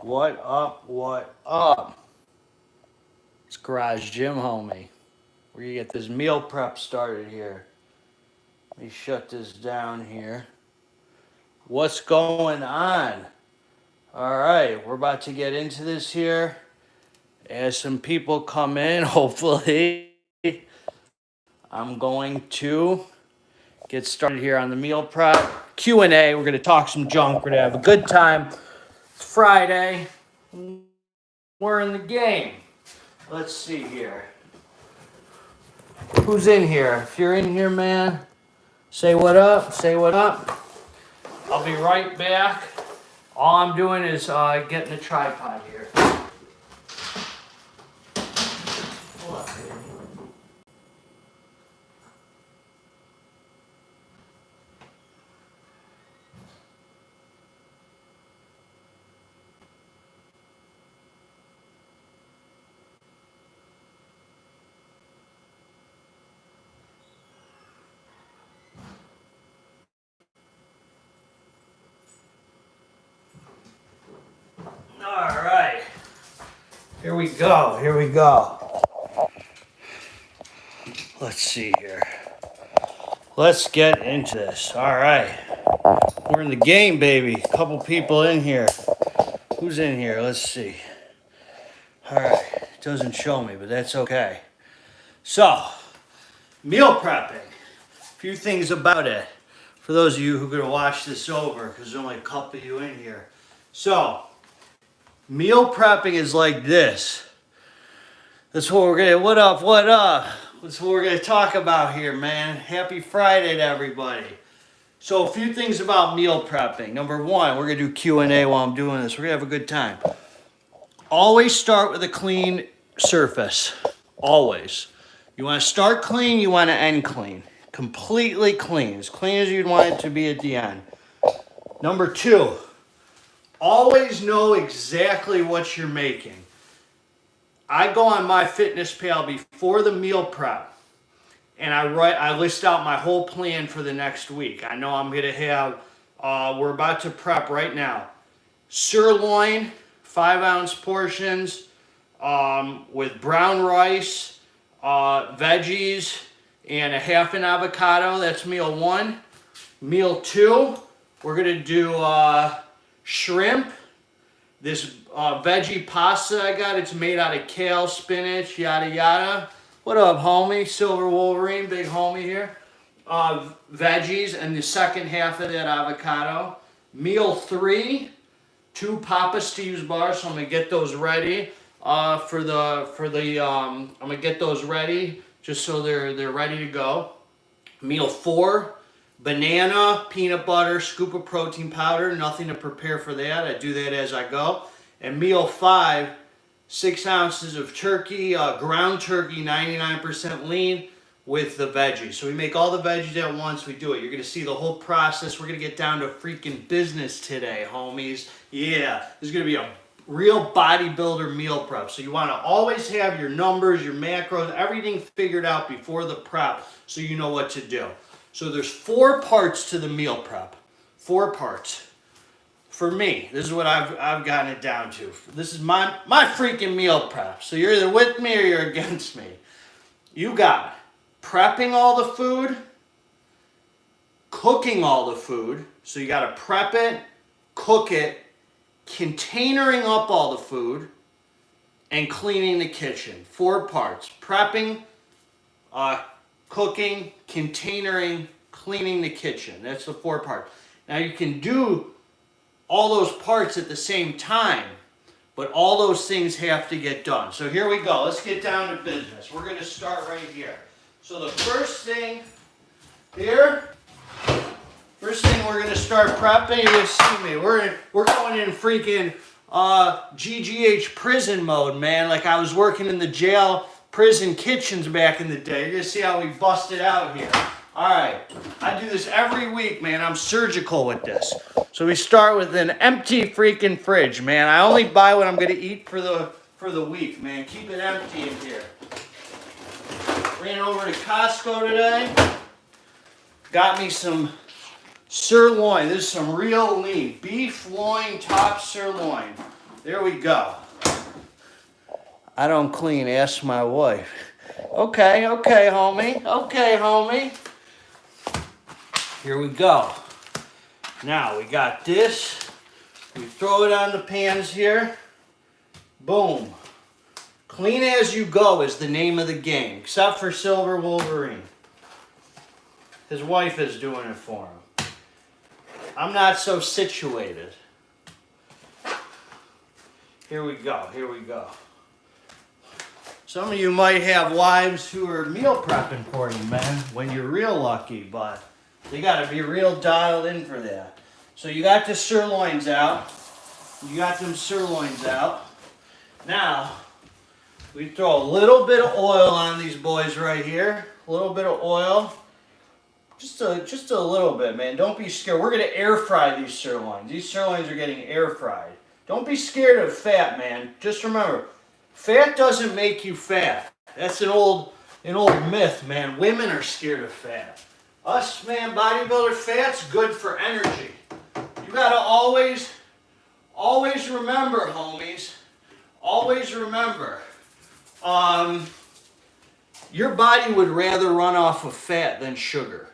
What up? What up? It's Garage Gym Homie. We're gonna get this meal prep started here. Let me shut this down here. What's going on? All right, we're about to get into this here. As some people come in, hopefully, I'm going to get started here on the meal prep Q&A. We're gonna talk some junk. We're gonna have a good time. It's Friday. We're in the game. Let's see here. Who's in here? If you're in here, man, say what up. Say what up. I'll be right back. All I'm doing is getting a tripod here. Hold on. All right. Here we go. Here we go. Let's see here. Let's get into this. All right. We're in the game, baby. A couple people in here. Who's in here? Let's see. All right. It doesn't show me, but that's okay. So, meal prepping. A few things about it. For those of you who are going to watch this over, because there's only a couple of you in here. So, meal prepping is like this. That's what we're gonna. What up? What up? That's what we're gonna talk about here, man. Happy Friday to everybody. So, a few things about meal prepping. Number one, we're gonna do Q&A while I'm doing this. We're gonna have a good time. Always start with a clean surface. Always. You want to start clean. You want to end clean. Completely clean. As clean as you'd want it to be at the end. Number two, always know exactly what you're making. I go on MyFitnessPal before the meal prep and I list out my whole plan for the next week. I know I'm going to have, we're about to prep right now. Sirloin, 5-ounce portions with brown rice, veggies, and a half an avocado. That's meal one. Meal two, we're going to do shrimp. This veggie pasta I got, it's made out of kale, spinach, yada yada. What up, homie? Silver Wolverine, big homie here. Veggies and the second half of that avocado. Meal three, 2 Papa Steve's bars, so I'm gonna get those ready I'm gonna get those ready just so they're ready to go. Meal four, banana, peanut butter, scoop of protein powder, nothing to prepare for that. I do that as I go. And meal five, 6 ounces of turkey, ground turkey, 99% lean with the veggies. So we make all the veggies at once, we do it. You're gonna see the whole process. We're gonna get down to freaking business today, homies. Yeah, this is gonna be a real bodybuilder meal prep. So you wanna always have your numbers, your macros, everything figured out before the prep so you know what to do. So there's 4 parts to the meal prep. 4 parts. For me, this is what I've gotten it down to. This is my freaking meal prep. So you're either with me or you're against me. You got prepping all the food, cooking all the food. So you got to prep it, cook it, containering up all the food, and cleaning the kitchen. 4 parts. Prepping, cooking, containering, cleaning the kitchen. That's the 4 parts. Now you can do all those parts at the same time, but all those things have to get done. So here we go. Let's get down to business. We're going to start right here. So the first thing here, we're going to start prepping. You're going to see me. We're going in freaking GGH prison mode, man. Like I was working in the jail prison kitchens back in the day. You're going to see how we busted out here. All right, I do this every week, man. I'm surgical with this. So we start with an empty freaking fridge, man. I only buy what I'm gonna eat for the week, man. Keep it empty in here. Ran over to Costco today. Got me some sirloin. This is some real lean beef loin top sirloin. There we go. I don't clean, ask my wife. Okay, homie. Okay, homie. Here we go. Now we got this. We throw it on the pans here. Boom. Clean as you go is the name of the game, except for Silver Wolverine. His wife is doing it for him. I'm not so situated. Here we go, here we go. Some of you might have wives who are meal prepping for you, man, when you're real lucky, but you gotta be real dialed in for that. So you got the sirloins out. You got them sirloins out. Now, we throw a little bit of oil on these boys right here. A little bit of oil. Just a little bit, man. Don't be scared. We're gonna air fry these sirloins. These sirloins are getting air fried. Don't be scared of fat, man. Just remember, fat doesn't make you fat. That's an old myth, man. Women are scared of fat. Us, man, bodybuilder, fat's good for energy. You gotta always remember, homies. Always remember. Your body would rather run off of fat than sugar.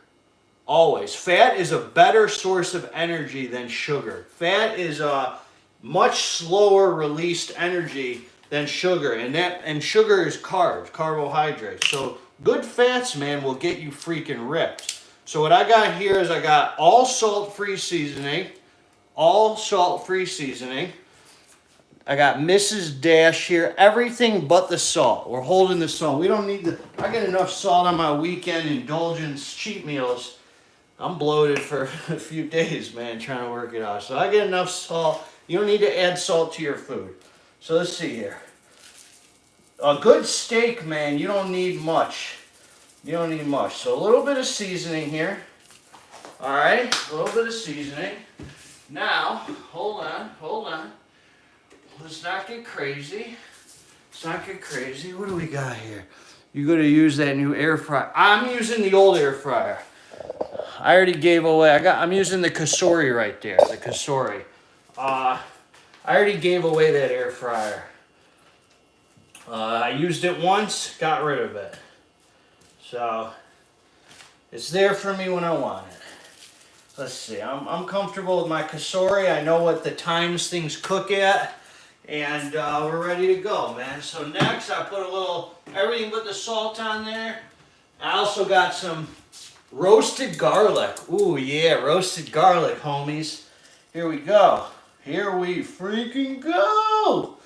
Always. Fat is a better source of energy than sugar. Fat is a much slower released energy than sugar, and sugar is carbs, carbohydrates. So good fats, man, will get you freaking ripped. So what I got here is I got all salt-free seasoning, all salt-free seasoning. I got Mrs. Dash here, everything but the salt. We're holding the salt. We don't need the, I get enough salt on my weekend indulgence cheat meals. I'm bloated for a few days, man, trying to work it out. So I get enough salt. You don't need to add salt to your food. So let's see here. A good steak, man, you don't need much. You don't need much. So a little bit of seasoning here. All right, a little bit of seasoning. Now, hold on. Let's not get crazy. Let's not get crazy. What do we got here? You're going to use that new air fryer. I'm using the old air fryer. I already gave away. I'm using the Kasori right there. The Kasori. I already gave away that air fryer. I used it once, got rid of it. So it's there for me when I want it. Let's see. I'm comfortable with my Kasori. I know what the times things cook at. And we're ready to go, man. So next, I put a little, everything but the salt on there. I also got some roasted garlic. Ooh, yeah, roasted garlic, homies. Here we go. Here we freaking go.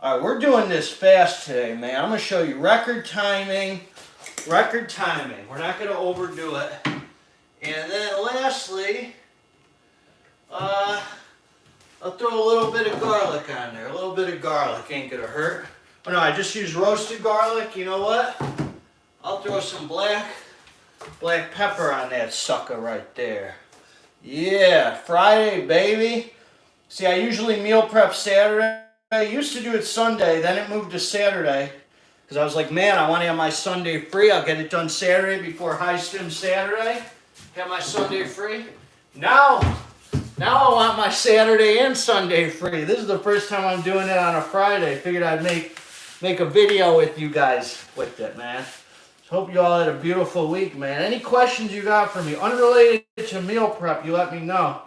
All right, we're doing this fast today, man. I'm going to show you record timing. Record timing. We're not going to overdo it. And then lastly, I'll throw a little bit of garlic on there. A little bit of garlic ain't gonna hurt. Oh no, I just used roasted garlic. You know what? I'll throw some black pepper on that sucker right there. Yeah, Friday, baby. See, I usually meal prep Saturday. I used to do it Sunday, then it moved to Saturday. Because I was like, man, I want to have my Sunday free. I'll get it done Saturday before high stim Saturday. Have my Sunday free. Now I want my Saturday and Sunday free. This is the first time I'm doing it on a Friday. Figured I'd make a video with you guys with it, man. Hope you all had a beautiful week, man. Any questions you got for me, unrelated to meal prep, you let me know.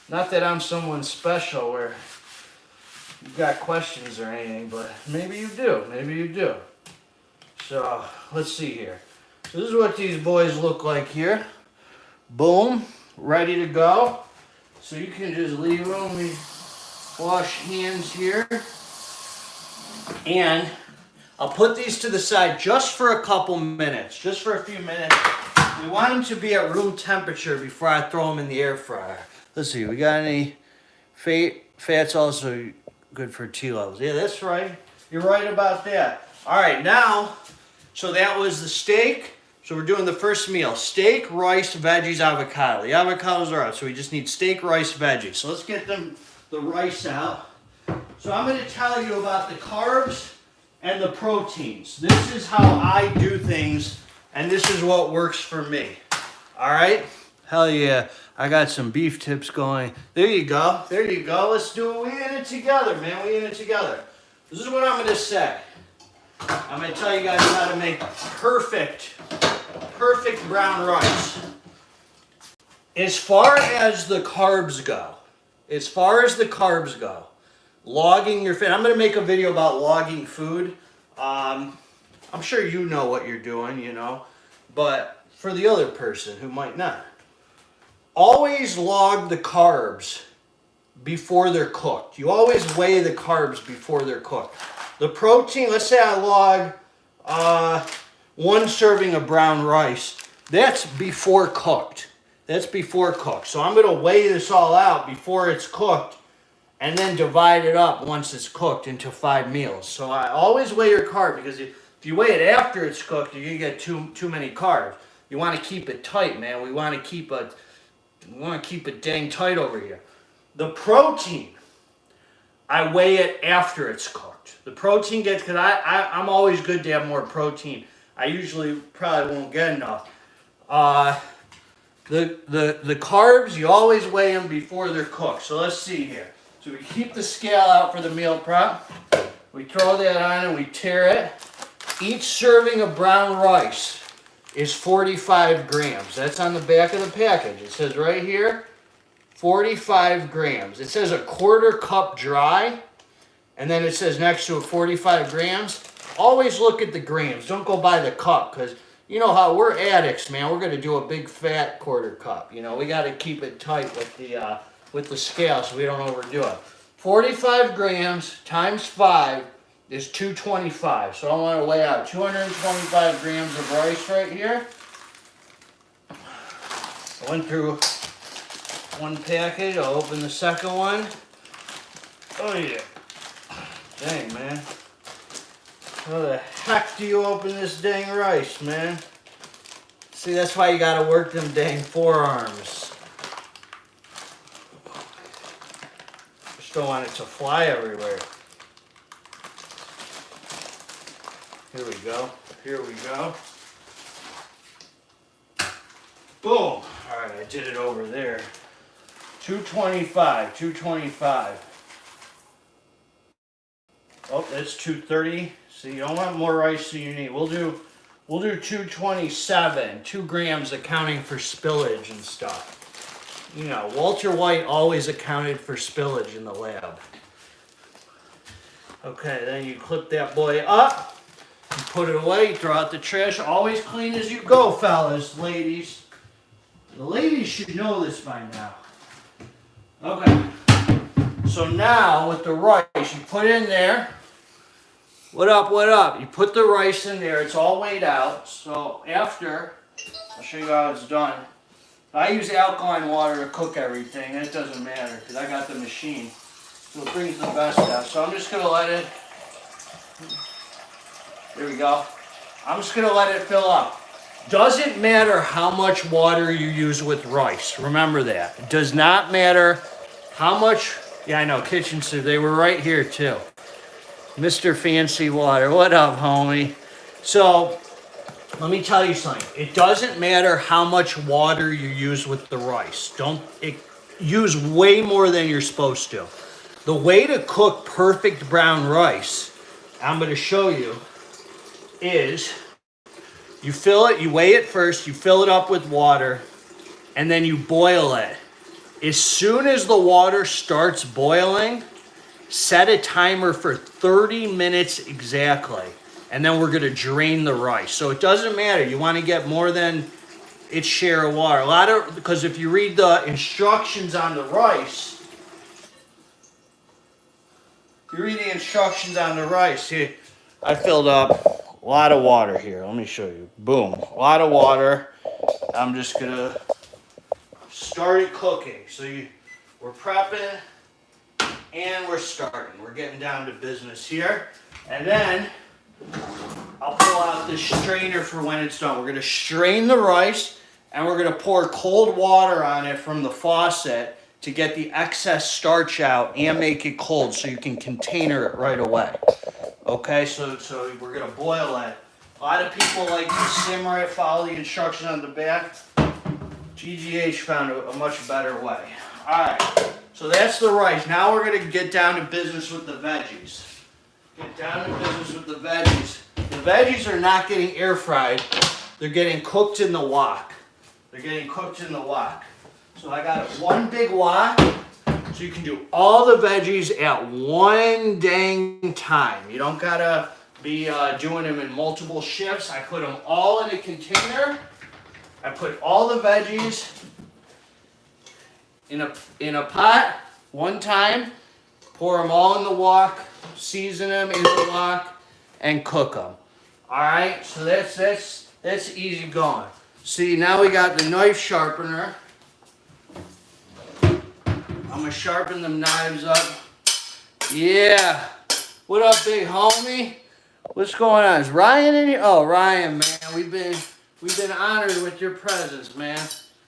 Not that I'm someone special where you got questions or anything, but maybe you do. Maybe you do. So, let's see here. So this is what these boys look like here. Boom. Ready to go. So you can just leave them. Let me wash hands here. And I'll put these to the side just for a couple minutes. Just for a few minutes. We want them to be at room temperature before I throw them in the air fryer. Let's see. We got any fat's also good for T levels. Yeah, that's right. You're right about that. All right, now, so that was the steak. So we're doing the first meal. Steak, rice, veggies, avocado. The avocados are out, so we just need steak, rice, veggies. So let's get the rice out. So I'm going to tell you about the carbs and the proteins. This is how I do things, and this is what works for me. All right? Hell yeah. I got some beef tips going. There you go. There you go. Let's do it. We in it together, man. We in it together. This is what I'm going to say. I'm going to tell you guys how to make perfect brown rice. As far as the carbs go, logging your food. I'm going to make a video about logging food. I'm sure you know what you're doing, you know, but for the other person who might not, always log the carbs before they're cooked. You always weigh the carbs before they're cooked. The protein, let's say I log 1 serving of brown rice. That's before cooked. That's before cooked. So I'm going to weigh this all out before it's cooked and then divide it up once it's cooked into 5 meals. So I always weigh your carb, because if you weigh it after it's cooked, you're going to get too many carbs. You want to keep it tight, man. We want to keep it dang tight over here. The protein, I weigh it after it's cooked. The protein gets, because I'm always good to have more protein. I usually probably won't get enough. The carbs, you always weigh them before they're cooked. So let's see here. So we keep the scale out for the meal prep. We throw that on and we tear it. Each serving of brown rice is 45 grams. That's on the back of the package. It says right here, 45 grams. It says a 1/4 cup dry, and then it says next to it 45 grams. Always look at the grams. Don't go by the cup, because you know how we're addicts, man. We're going to do a big fat 1/4 cup. You know, we got to keep it tight with the scale so we don't overdo it. 45 grams times 5 is 225. So I want to weigh out 225 grams of rice right here. I went through one package. I'll open the second one. Oh yeah. Dang, man. How the heck do you open this dang rice, man? See, that's why you gotta work them dang forearms. Just don't want it to fly everywhere. Here we go. Here we go. Boom. Alright, I did it over there. 225. 225. Oh, that's 230. See, you don't want more rice than you need. We'll do 227. 2 grams accounting for spillage and stuff. You know, Walter White always accounted for spillage in the lab. Okay, then you clip that boy up. You put it away, you throw out the trash. Always clean as you go, fellas, ladies. The ladies should know this by now. Okay. So now with the rice, you put it in there. What up, what up? You put the rice in there. It's all weighed out. So after, I'll show you how it's done. I use alkaline water to cook everything. It doesn't matter because I got the machine. So it brings the best out. So I'm just going to let it, there we go. I'm just going to let it fill up. Doesn't matter how much water you use with rice. Remember that. It does not matter how much, yeah, I know, kitchen soup. They were right here too. Mr. Fancy Water. What up, homie? So, let me tell you something. It doesn't matter how much water you use with the rice. Use way more than you're supposed to. The way to cook perfect brown rice, I'm going to show you, is you fill it, you weigh it first, you fill it up with water, and then you boil it. As soon as the water starts boiling, set a timer for 30 minutes exactly. And then we're going to drain the rice. So it doesn't matter. You want to get more than its share of water. Because if you read the instructions on the rice, see, I filled up a lot of water here. Let me show you. Boom. A lot of water. I'm just going to start it cooking. So we're prepping. And we're starting. We're getting down to business here. And then I'll pull out the strainer for when it's done. We're going to strain the rice and we're going to pour cold water on it from the faucet to get the excess starch out and make it cold so you can container it right away. Okay, so we're going to boil it. A lot of people like to simmer it, follow the instructions on the back. GGH found a much better way. All right, so that's the rice. Now we're gonna get down to business with the veggies. Get down to business with the veggies. The veggies are not getting air fried. They're getting cooked in the wok. They're getting cooked in the wok. So I got one big wok. So you can do all the veggies at one dang time. You don't gotta be doing them in multiple shifts. I put them all in a container. I put all the veggies in a pot one time. Pour them all in the wok. Season them in the wok and cook them. All right. So that's easy going. See, now we got the knife sharpener. I'm gonna sharpen them knives up. Yeah. What up, big homie? What's going on? Is Ryan in here? Oh, Ryan, man. We've been honored with your presence, man.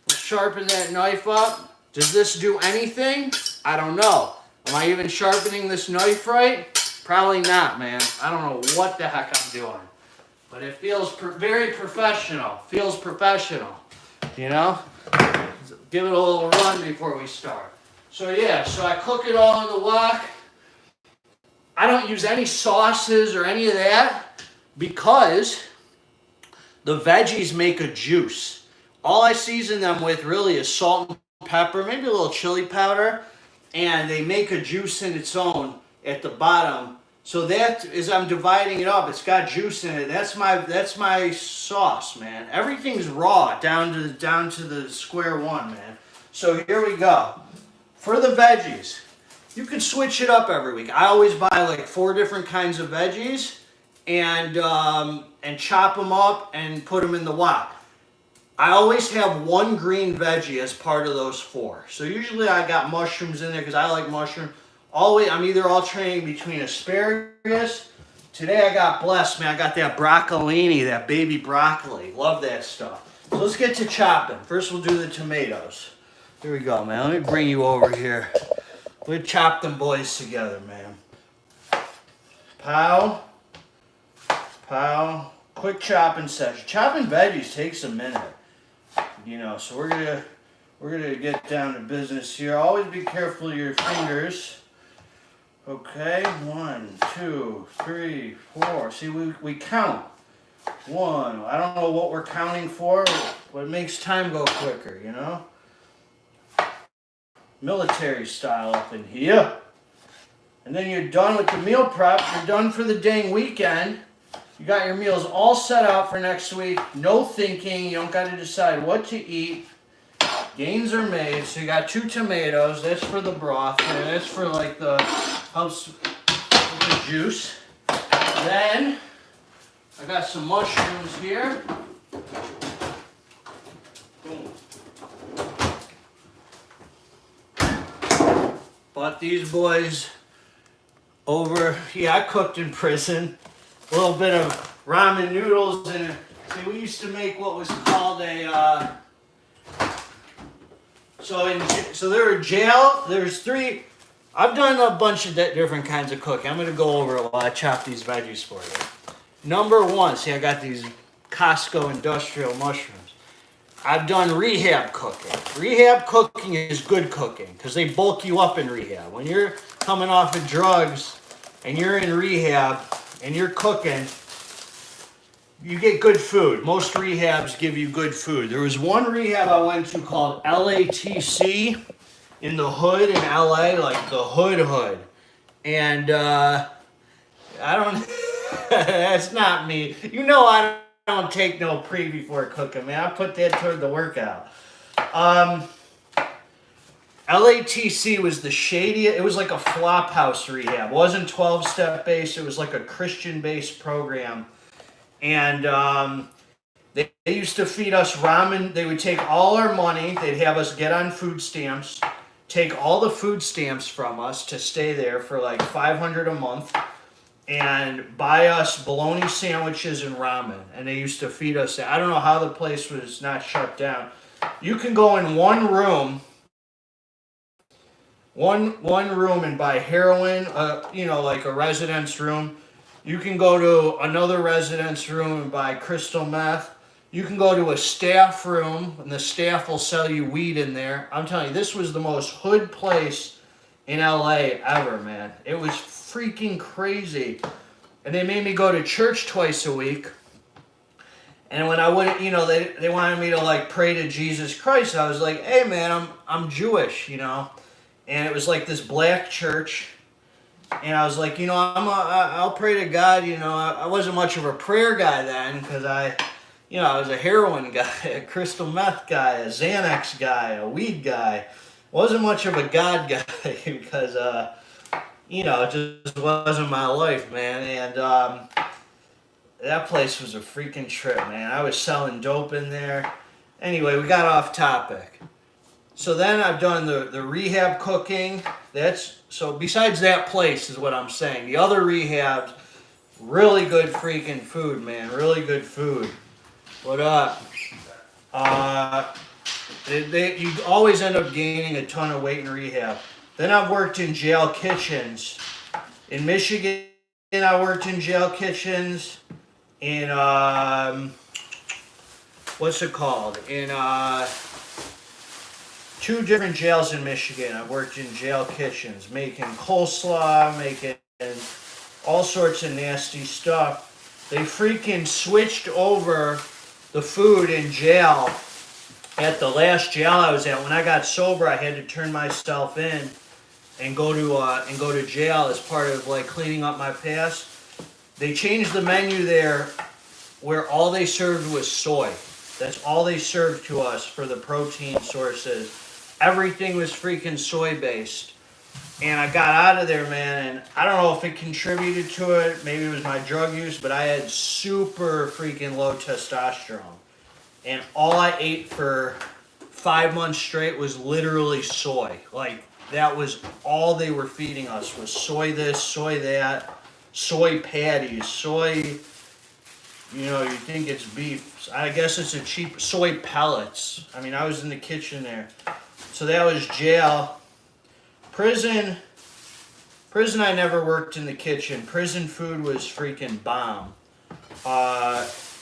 Let's sharpen that knife up. Does this do anything? I don't know. Am I even sharpening this knife right? Probably not, man. I don't know what the heck I'm doing. But it feels very professional. Feels professional. You know? Give it a little run before we start. So yeah, so I cook it all in the wok. I don't use any sauces or any of that because the veggies make a juice. All I season them with really is salt and pepper, maybe a little chili powder, and they make a juice in its own at the bottom. So that as I'm dividing it up, it's got juice in it. That's my sauce, man. Everything's raw down to the square one, man. So here we go. For the veggies, you can switch it up every week. I always buy like 4 different kinds of veggies and chop them up and put them in the wok. I always have one green veggie as part of those 4. So usually I got mushrooms in there because I like mushroom. Always, I'm either alternating between asparagus. Today I got blessed, man. I got that broccolini, that baby broccoli. Love that stuff. So let's get to chopping. First we'll do the tomatoes. Here we go, man. Let me bring you over here. We'll chop them boys together, man. Pow. Pow. Quick chopping session. Chopping veggies takes a minute. You know, so we're gonna get down to business here. Always be careful of your fingers. Okay, 1, 2, 3, 4. See, we count. 1. I don't know what we're counting for, but it makes time go quicker, you know? Military style up in here. And then you're done with the meal prep. You're done for the dang weekend. You got your meals all set out for next week. No thinking. You don't got to decide what to eat. Gains are made. So you got 2 tomatoes. That's for the broth. And that's for like the helps with the juice. Then I got some mushrooms here. Boom. Bought these boys over. Yeah, I cooked in prison. A little bit of ramen noodles and see, we used to make what was called a. So they were jail. There's 3. I've done a bunch of different kinds of cooking. I'm gonna go over it while I chop these veggies for you. Number 1, see, I got these Costco industrial mushrooms. I've done rehab cooking. Rehab cooking is good cooking because they bulk you up in rehab. When you're coming off of drugs and you're in rehab and you're cooking, you get good food. Most rehabs give you good food. There was one rehab I went to called LATC in the hood in LA, like the hood. And I don't, that's not me. You know I don't take no pre before cooking, man. I put that toward the workout. LATC was the shadiest. It was like a flop house rehab. It wasn't 12-step based. It was like a Christian based program. And they used to feed us ramen. They would take all our money. They'd have us get on food stamps, take all the food stamps from us to stay there for like $500 a month, and buy us bologna sandwiches and ramen. And they used to feed us that. I don't know how the place was not shut down. You can go in one room and buy heroin, like a residence room. You can go to another residence room and buy crystal meth. You can go to a staff room, and the staff will sell you weed in there. I'm telling you, this was the most hood place in LA ever, man. It was freaking crazy. And they made me go to church twice a week. And when I wouldn't, they wanted me to like pray to Jesus Christ. I was like, hey man, I'm Jewish, And it was like this black church. And I was like, I'll pray to God. I wasn't much of a prayer guy then because I was a heroin guy, a crystal meth guy, a Xanax guy, a weed guy. Wasn't much of a God guy because, it just wasn't my life, man. And that place was a freaking trip, man. I was selling dope in there. Anyway, we got off topic. So then I've done the rehab cooking. So besides that place is what I'm saying. The other rehabs, really good freaking food, man. Really good food. What up? You always end up gaining a ton of weight in rehab. Then I've worked in jail kitchens. In Michigan, I worked in jail kitchens. In what's it called? In 2 different jails in Michigan. I worked in jail kitchens, making coleslaw, making all sorts of nasty stuff. They freaking switched over the food in jail. At the last jail I was at, when I got sober, I had to turn myself in and go to jail as part of like cleaning up my past. They changed the menu there where all they served was soy. That's all they served to us for the protein sources. Everything was freaking soy based. And I got out of there, man, and I don't know if it contributed to it. Maybe it was my drug use, but I had super freaking low testosterone. And all I ate for 5 months straight was literally soy. Like, that was all they were feeding us was soy this, soy that. Soy patties, soy, you think it's beef. I guess it's a cheap soy pellets. I mean, I was in the kitchen there. So that was jail. Prison, I never worked in the kitchen. Prison food was freaking bomb.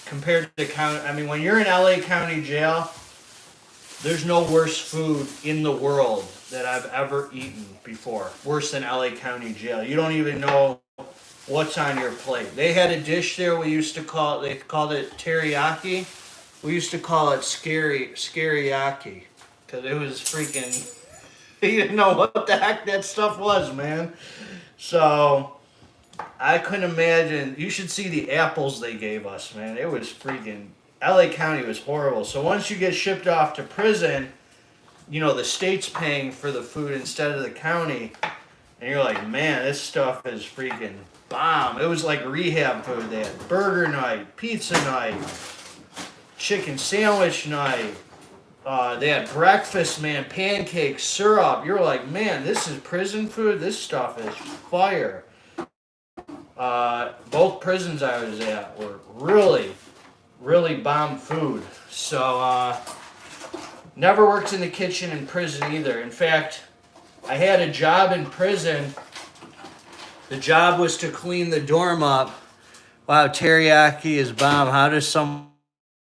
Compared to county, I mean, when you're in LA County Jail, there's no worse food in the world that I've ever eaten before. Worse than LA County Jail. You don't even know what's on your plate. They had a dish there they called it teriyaki. We used to call it scaryaki. Because it was freaking, you didn't know what the heck that stuff was, man. So, I couldn't imagine. You should see the apples they gave us, man. It was freaking, LA County was horrible. So once you get shipped off to prison, the state's paying for the food instead of the county. And you're like, man, this stuff is freaking bomb. It was like rehab food. They had burger night, pizza night, chicken sandwich night. They had breakfast, man, pancakes, syrup. You're like, man, this is prison food. This stuff is fire. Both prisons I was at were really, really bomb food. So, never worked in the kitchen in prison either. In fact, I had a job in prison. The job was to clean the dorm up. Wow, teriyaki is bomb. How does someone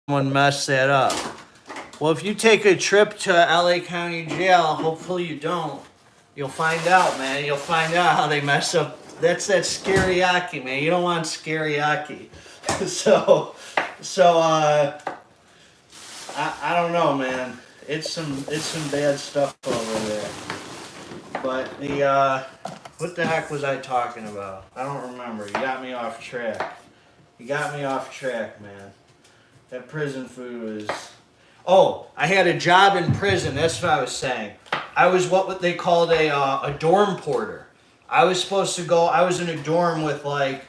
mess that up? Well, if you take a trip to LA County Jail, hopefully you don't, you'll find out, man. You'll find out how they mess up. That's that scaryaki, man. You don't want scaryaki. so I don't know, man. It's some bad stuff over there. But what the heck was I talking about? I don't remember. You got me off track. Man. That prison food was... Oh, I had a job in prison. That's what I was saying. I was what they called a dorm porter. I was supposed to go... I was in a dorm with, like...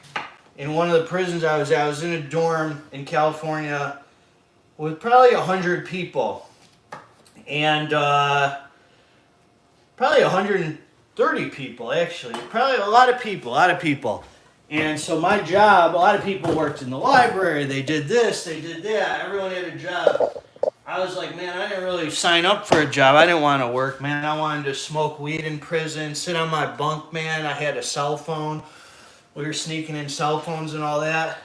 In one of the prisons I was at, I was in a dorm in California with probably 100 people. And probably 130 people, actually. Probably a lot of people. And so my job, a lot of people worked in the library. They did this, they did that. Everyone had a job. I was like, man, I didn't really sign up for a job. I didn't want to work, man. I wanted to smoke weed in prison, sit on my bunk, man. I had a cell phone. We were sneaking in cell phones and all that.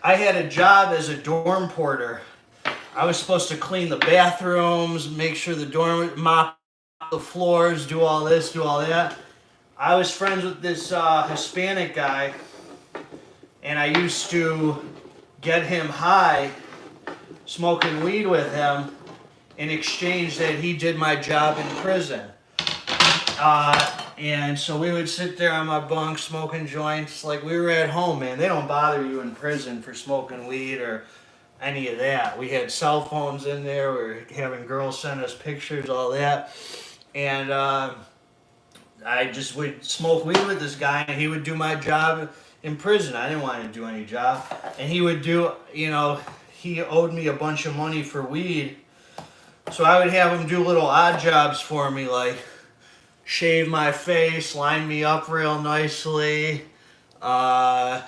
I had a job as a dorm porter. I was supposed to clean the bathrooms, make sure the dorm, mop the floors, do all this, do all that. I was friends with this Hispanic guy, and I used to get him high, smoking weed with him, in exchange that he did my job in prison. And so we would sit there on my bunk smoking joints like we were at home, man. They don't bother you in prison for smoking weed or any of that. We had cell phones in there. We were having girls send us pictures, all that. And I just would smoke weed with this guy, and he would do my job in prison. I didn't want to do any job. And he would do, you know, he owed me a bunch of money for weed. So I would have him do little odd jobs for me, like shave my face, line me up real nicely. Ari,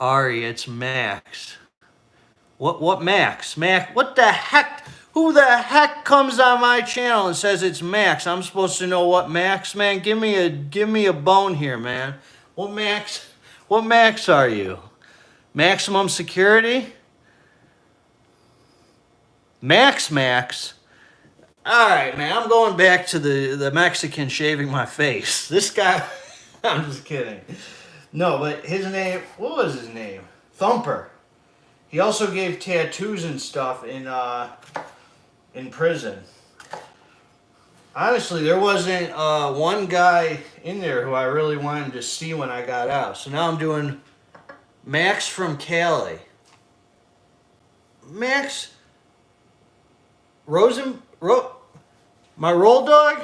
it's Max. What Max? Max, what the heck? Who the heck comes on my channel and says it's Max? I'm supposed to know what Max, man. Give me a bone here, man. What Max are you? Maximum security? Max? Alright, man, I'm going back to the Mexican shaving my face. This guy, I'm just kidding. No, but his name, what was his name? Thumper. He also gave tattoos and stuff in prison. Honestly, there wasn't one guy in there who I really wanted to see when I got out. So now I'm doing Max from Cali. Max my roll dog?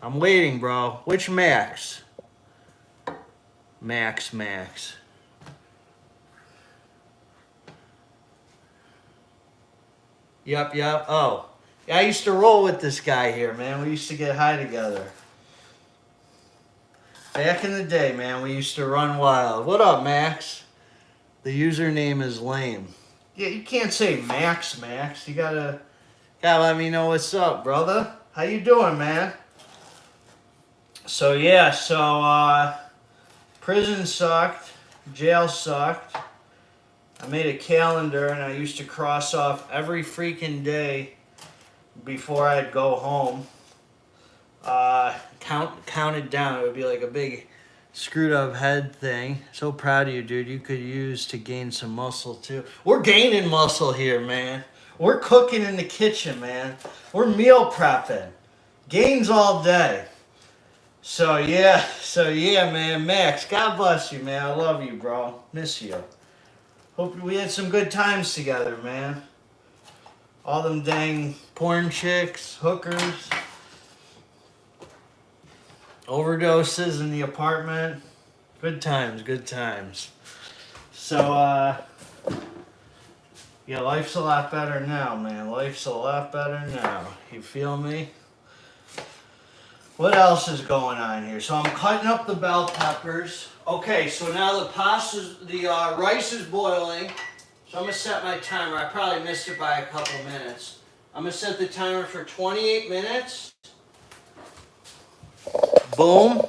I'm waiting, bro. Which Max? Max. Yep. Oh. Yeah, I used to roll with this guy here, man. We used to get high together. Back in the day, man, we used to run wild. What up, Max? The username is lame. Yeah, you can't say Max. You gotta let me know what's up, brother. How you doing, man? So yeah, prison sucked, jail sucked. I made a calendar and I used to cross off every freaking day before I'd go home. Count it down. It would be like a big screwed up head thing. So proud of you, dude. You could use to gain some muscle too. We're gaining muscle here, man. We're cooking in the kitchen, man. We're meal prepping. Gains all day. So yeah, man. Max, God bless you, man. I love you, bro. Miss you. Hope we had some good times together, man. All them dang porn chicks, hookers, overdoses in the apartment. Good times. So, yeah, life's a lot better now, man. Life's a lot better now. You feel me? What else is going on here? So I'm cutting up the bell peppers. Okay, so now the rice is boiling. So I'm going to set my timer. I probably missed it by a couple minutes. I'm going to set the timer for 28 minutes. Boom.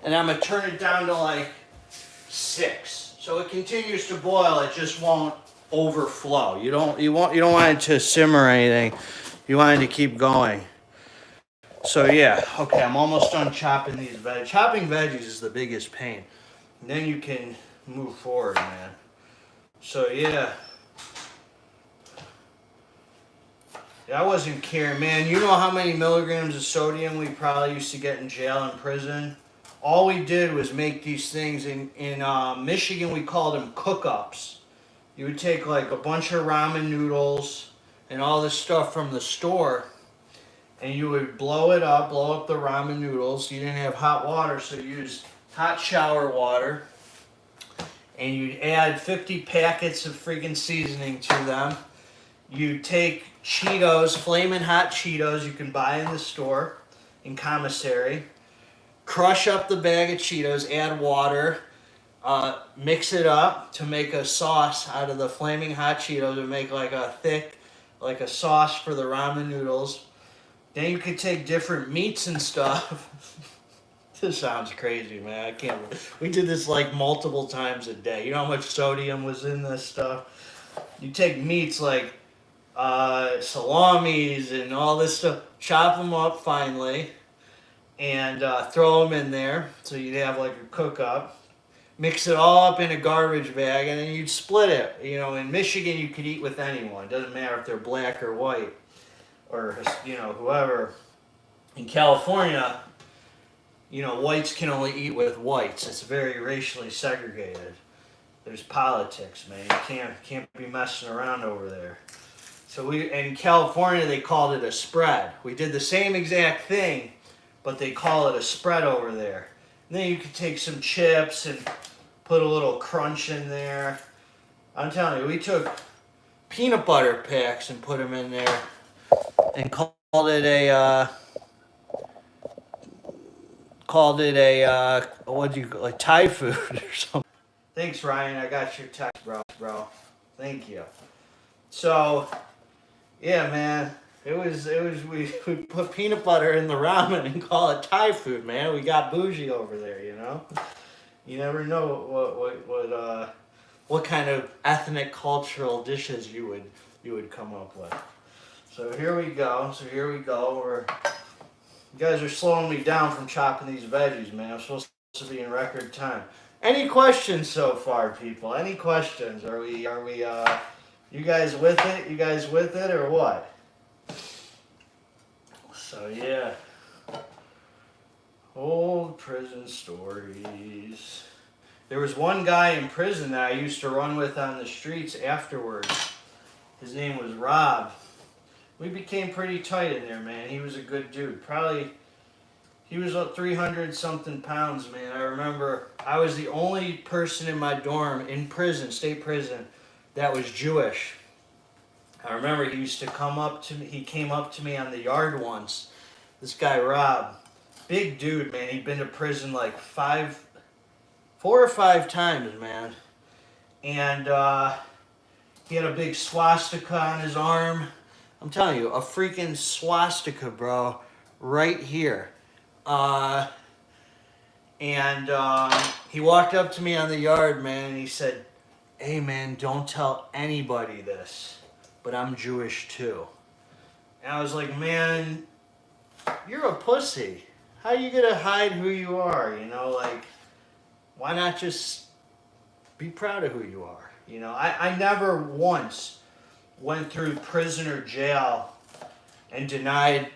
And I'm going to turn it down to like 6. So it continues to boil. It just won't overflow. You don't want it to simmer or anything. You want it to keep going. So yeah, okay, I'm almost done chopping these veggies. Chopping veggies is the biggest pain. And then you can move forward, man. So yeah. I wasn't caring, man. You know how many milligrams of sodium we probably used to get in jail and prison? All we did was make these things. In Michigan, we called them cook-ups. You would take like a bunch of ramen noodles and all this stuff from the store, and you would blow up the ramen noodles. You didn't have hot water, so you used hot shower water. And you'd add 50 packets of freaking seasoning to them. You take Cheetos, flaming hot Cheetos you can buy in the store, in commissary. Crush up the bag of Cheetos, add water, mix it up to make a sauce out of the flaming hot Cheetos to make like a sauce for the ramen noodles. Then you could take different meats and stuff. This sounds crazy, man. I can't. We did this like multiple times a day. You know how much sodium was in this stuff? You take meats like salamis and all this stuff, chop them up finely, and throw them in there. So you'd have like a cook up. Mix it all up in a garbage bag, and then you'd split it. You know, in Michigan, you could eat with anyone. It doesn't matter if they're black or white, or you know, whoever. In California, you know, whites can only eat with whites. It's very racially segregated. There's politics, man. You can't be messing around over there. So in California, they called it a spread. We did the same exact thing, but they call it a spread over there. And then you could take some chips and put a little crunch in there. I'm telling you, we took peanut butter packs and put them in there and called it a what do you call like Thai food or something. Thanks, Ryan. I got your text, bro. Thank you. So, yeah, man. It was we put peanut butter in the ramen and call it Thai food, man. We got bougie over there, you know. You never know what kind of ethnic cultural dishes you would come up with. So here we go. You guys are slowing me down from chopping these veggies, man. I'm supposed to be in record time. Any questions so far, people? Any questions? Are we you guys with it? You guys with it or what? So yeah. Old prison stories. There was one guy in prison that I used to run with on the streets afterwards. His name was Rob. We became pretty tight in there, man. He was a good dude. Probably, he was about 300 something pounds, man. I remember I was the only person in my dorm in prison, state prison, that was Jewish. I remember he used to come up to me. He came up to me on the yard once. This guy, Rob, big dude, man. He'd been to prison like 4 or 5 times, man. And he had a big swastika on his arm. I'm telling you, a freaking swastika, bro, right here. He walked up to me on the yard, man, and he said, "Hey, man, don't tell anybody this, but I'm Jewish too." And I was like, man, you're a pussy. How are you going to hide who you are? You know, like, why not just be proud of who you are? You know, I never once went through prison or jail and denied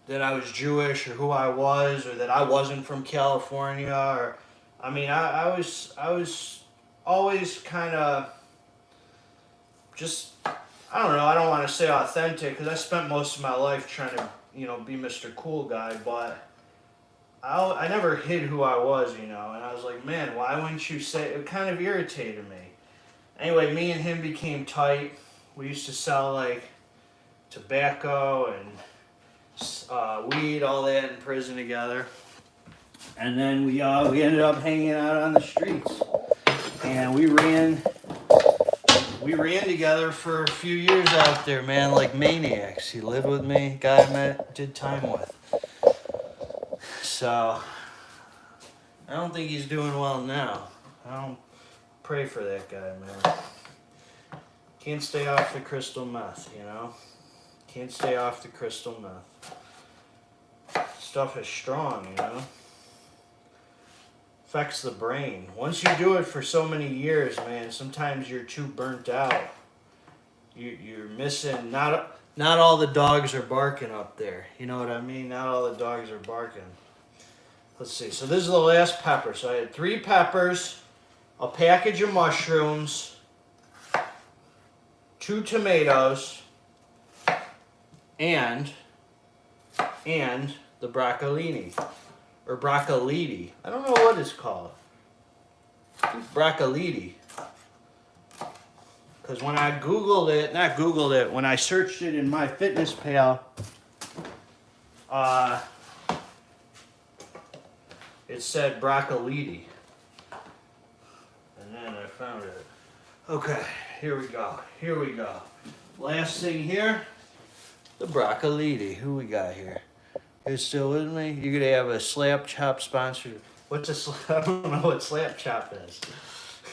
that I was Jewish or who I was or that I wasn't from California. Or, I mean, I was always kind of just, I don't know, I don't want to say authentic because I spent most of my life trying to, you know, be Mr. Cool Guy, but I never hid who I was, you know, and I was like, man, why wouldn't you say, it kind of irritated me. Anyway, me and him became tight. We used to sell like tobacco and weed, all that in prison together. And then we ended up hanging out on the streets. And we ran together for a few years out there, man, like maniacs. He lived with me, guy I did time with. So, I don't think he's doing well now. I don't pray for that guy, man. Can't stay off the crystal meth, you know? Can't stay off the crystal meth. Stuff is strong, you know? Affects the brain. Once you do it for so many years, man, sometimes you're too burnt out. You're missing, not all the dogs are barking up there. You know what I mean? Not all the dogs are barking. Let's see. So this is the last pepper. So I had 3 peppers, a package of mushrooms, 2 tomatoes, and the broccolini. Or broccolini. I don't know what it's called. Broccolini. Because when I when I searched it in MyFitnessPal, it said broccolini. And then I found it. Okay, here we go. Last thing here, the broccolini. Who we got here? You're still with me? You're gonna have a slap chop sponsored. What's a slap? I don't know what slap chop is.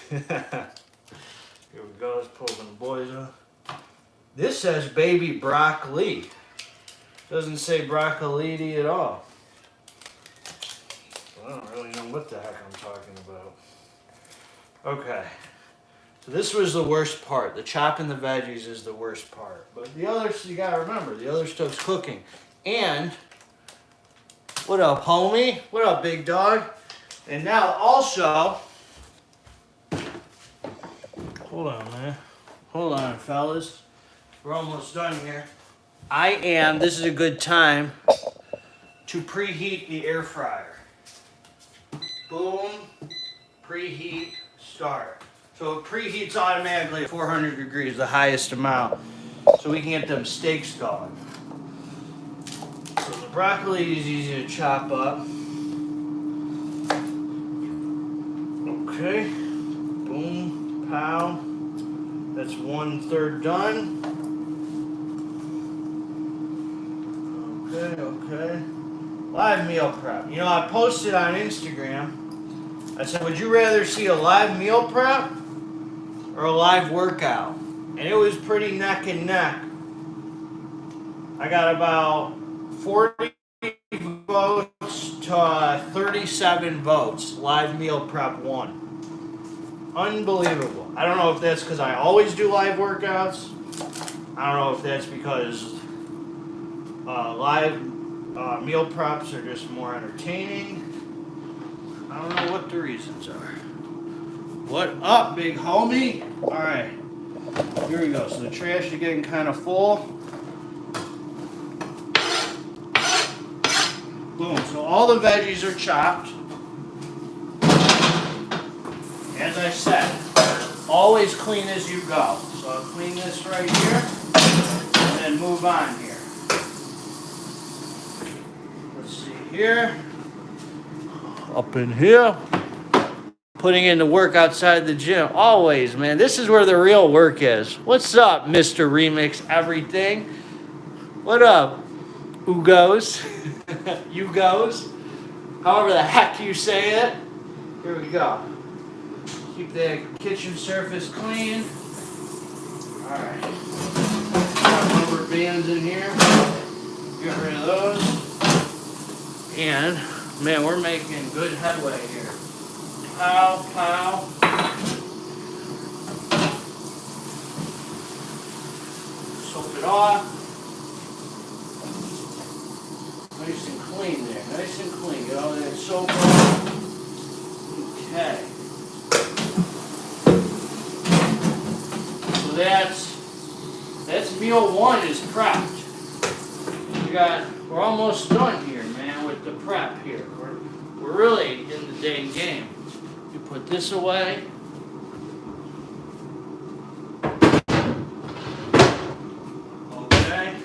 Here we go. Let's pull the boys up. This says baby broccoli. Doesn't say broccoli at all. I don't really know what the heck I'm talking about. Okay. So this was the worst part. The chopping the veggies is the worst part. But the others, you gotta remember, the other stuff's cooking. And, what up, homie? What up, big dog? And now also, hold on, man. Hold on, fellas. We're almost done here. This is a good time to preheat the air fryer. Boom, preheat, start. So it preheats automatically at 400 degrees, the highest amount, so we can get them steaks going. So the broccoli is easy to chop up. Okay, boom, pow. That's 1/3 done. Okay. Live meal prep. You know, I posted on Instagram. I said, would you rather see a live meal prep or a live workout? And it was pretty neck and neck. I got about 40 votes to 37 votes. Live meal prep won. Unbelievable. I don't know if that's because I always do live workouts. I don't know if that's because live meal preps are just more entertaining. I don't know what the reasons are. What up, big homie? All right, here we go. So the trash is getting kind of full. Boom. So all the veggies are chopped. As I said, always clean as you go. So I'll clean this right here and then move on here. Let's see here. Up in here. Putting in the work outside the gym. Always, man. This is where the real work is. What's up, Mr. Remix Everything? What up, Ugos? Ugos? However the heck you say it. Here we go. Keep the kitchen surface clean. Alright. Got rubber bands in here. Get rid of those. And, man, we're making good headway here. Pow, pow. Soap it off. Nice and clean there. Nice and clean. Get all that soap off. Okay. So that's meal one is prepped. We're almost done here, man, with the prep here. We're really in the dang game. You put this away. Okay.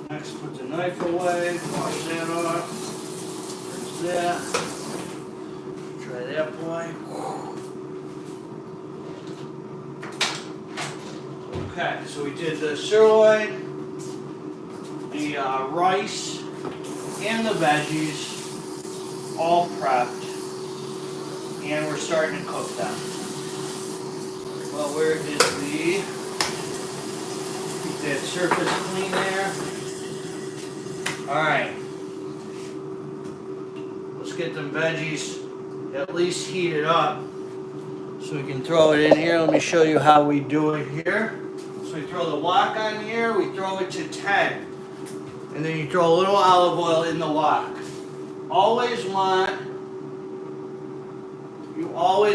Next, put the knife away. Wash that off. There's that. Try that boy. Okay, so we did the sirloin, the rice, and the veggies, all prepped, and we're starting to cook them. Well, where is keep that surface clean there. All right, let's get them veggies at least heated up so we can throw it in here. Let me show you how we do it here. So we throw the wok on here, we throw it to 10. And then you throw a little olive oil in the wok. You always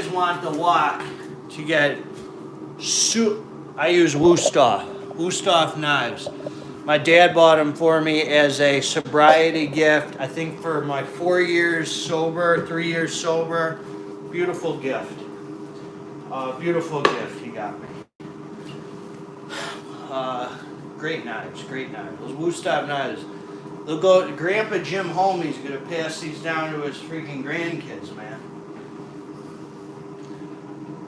want the wok to get I use Wusthof knives. My dad bought them for me as a sobriety gift. I think for my 4 years sober, 3 years sober. Beautiful gift. Beautiful gift he got me. Great knives. Those Wusthof knives. Grandpa GYMHOMIE's gonna pass these down to his freaking grandkids, man.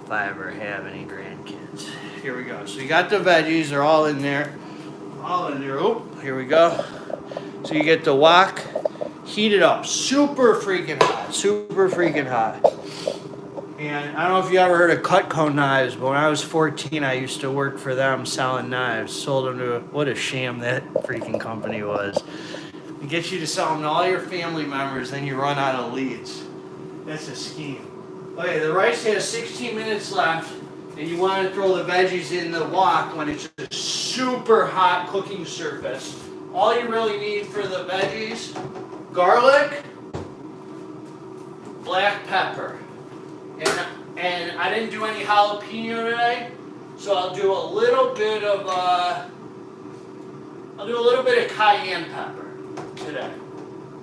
If I ever have any grandkids. Here we go. So you got the veggies, they're all in there. Oh, here we go. So you get the wok, heat it up, super freaking hot, super freaking hot. And I don't know if you ever heard of Cutco knives, but when I was 14, I used to work for them selling knives. Sold them to, what a sham that freaking company was. It gets you to sell them to all your family members, then you run out of leads. That's a scheme. Okay, the rice has 16 minutes left, and you want to throw the veggies in the wok when it's a super hot cooking surface. All you really need for the veggies, garlic, black pepper. And I didn't do any jalapeno today, so I'll do a little bit of cayenne pepper today,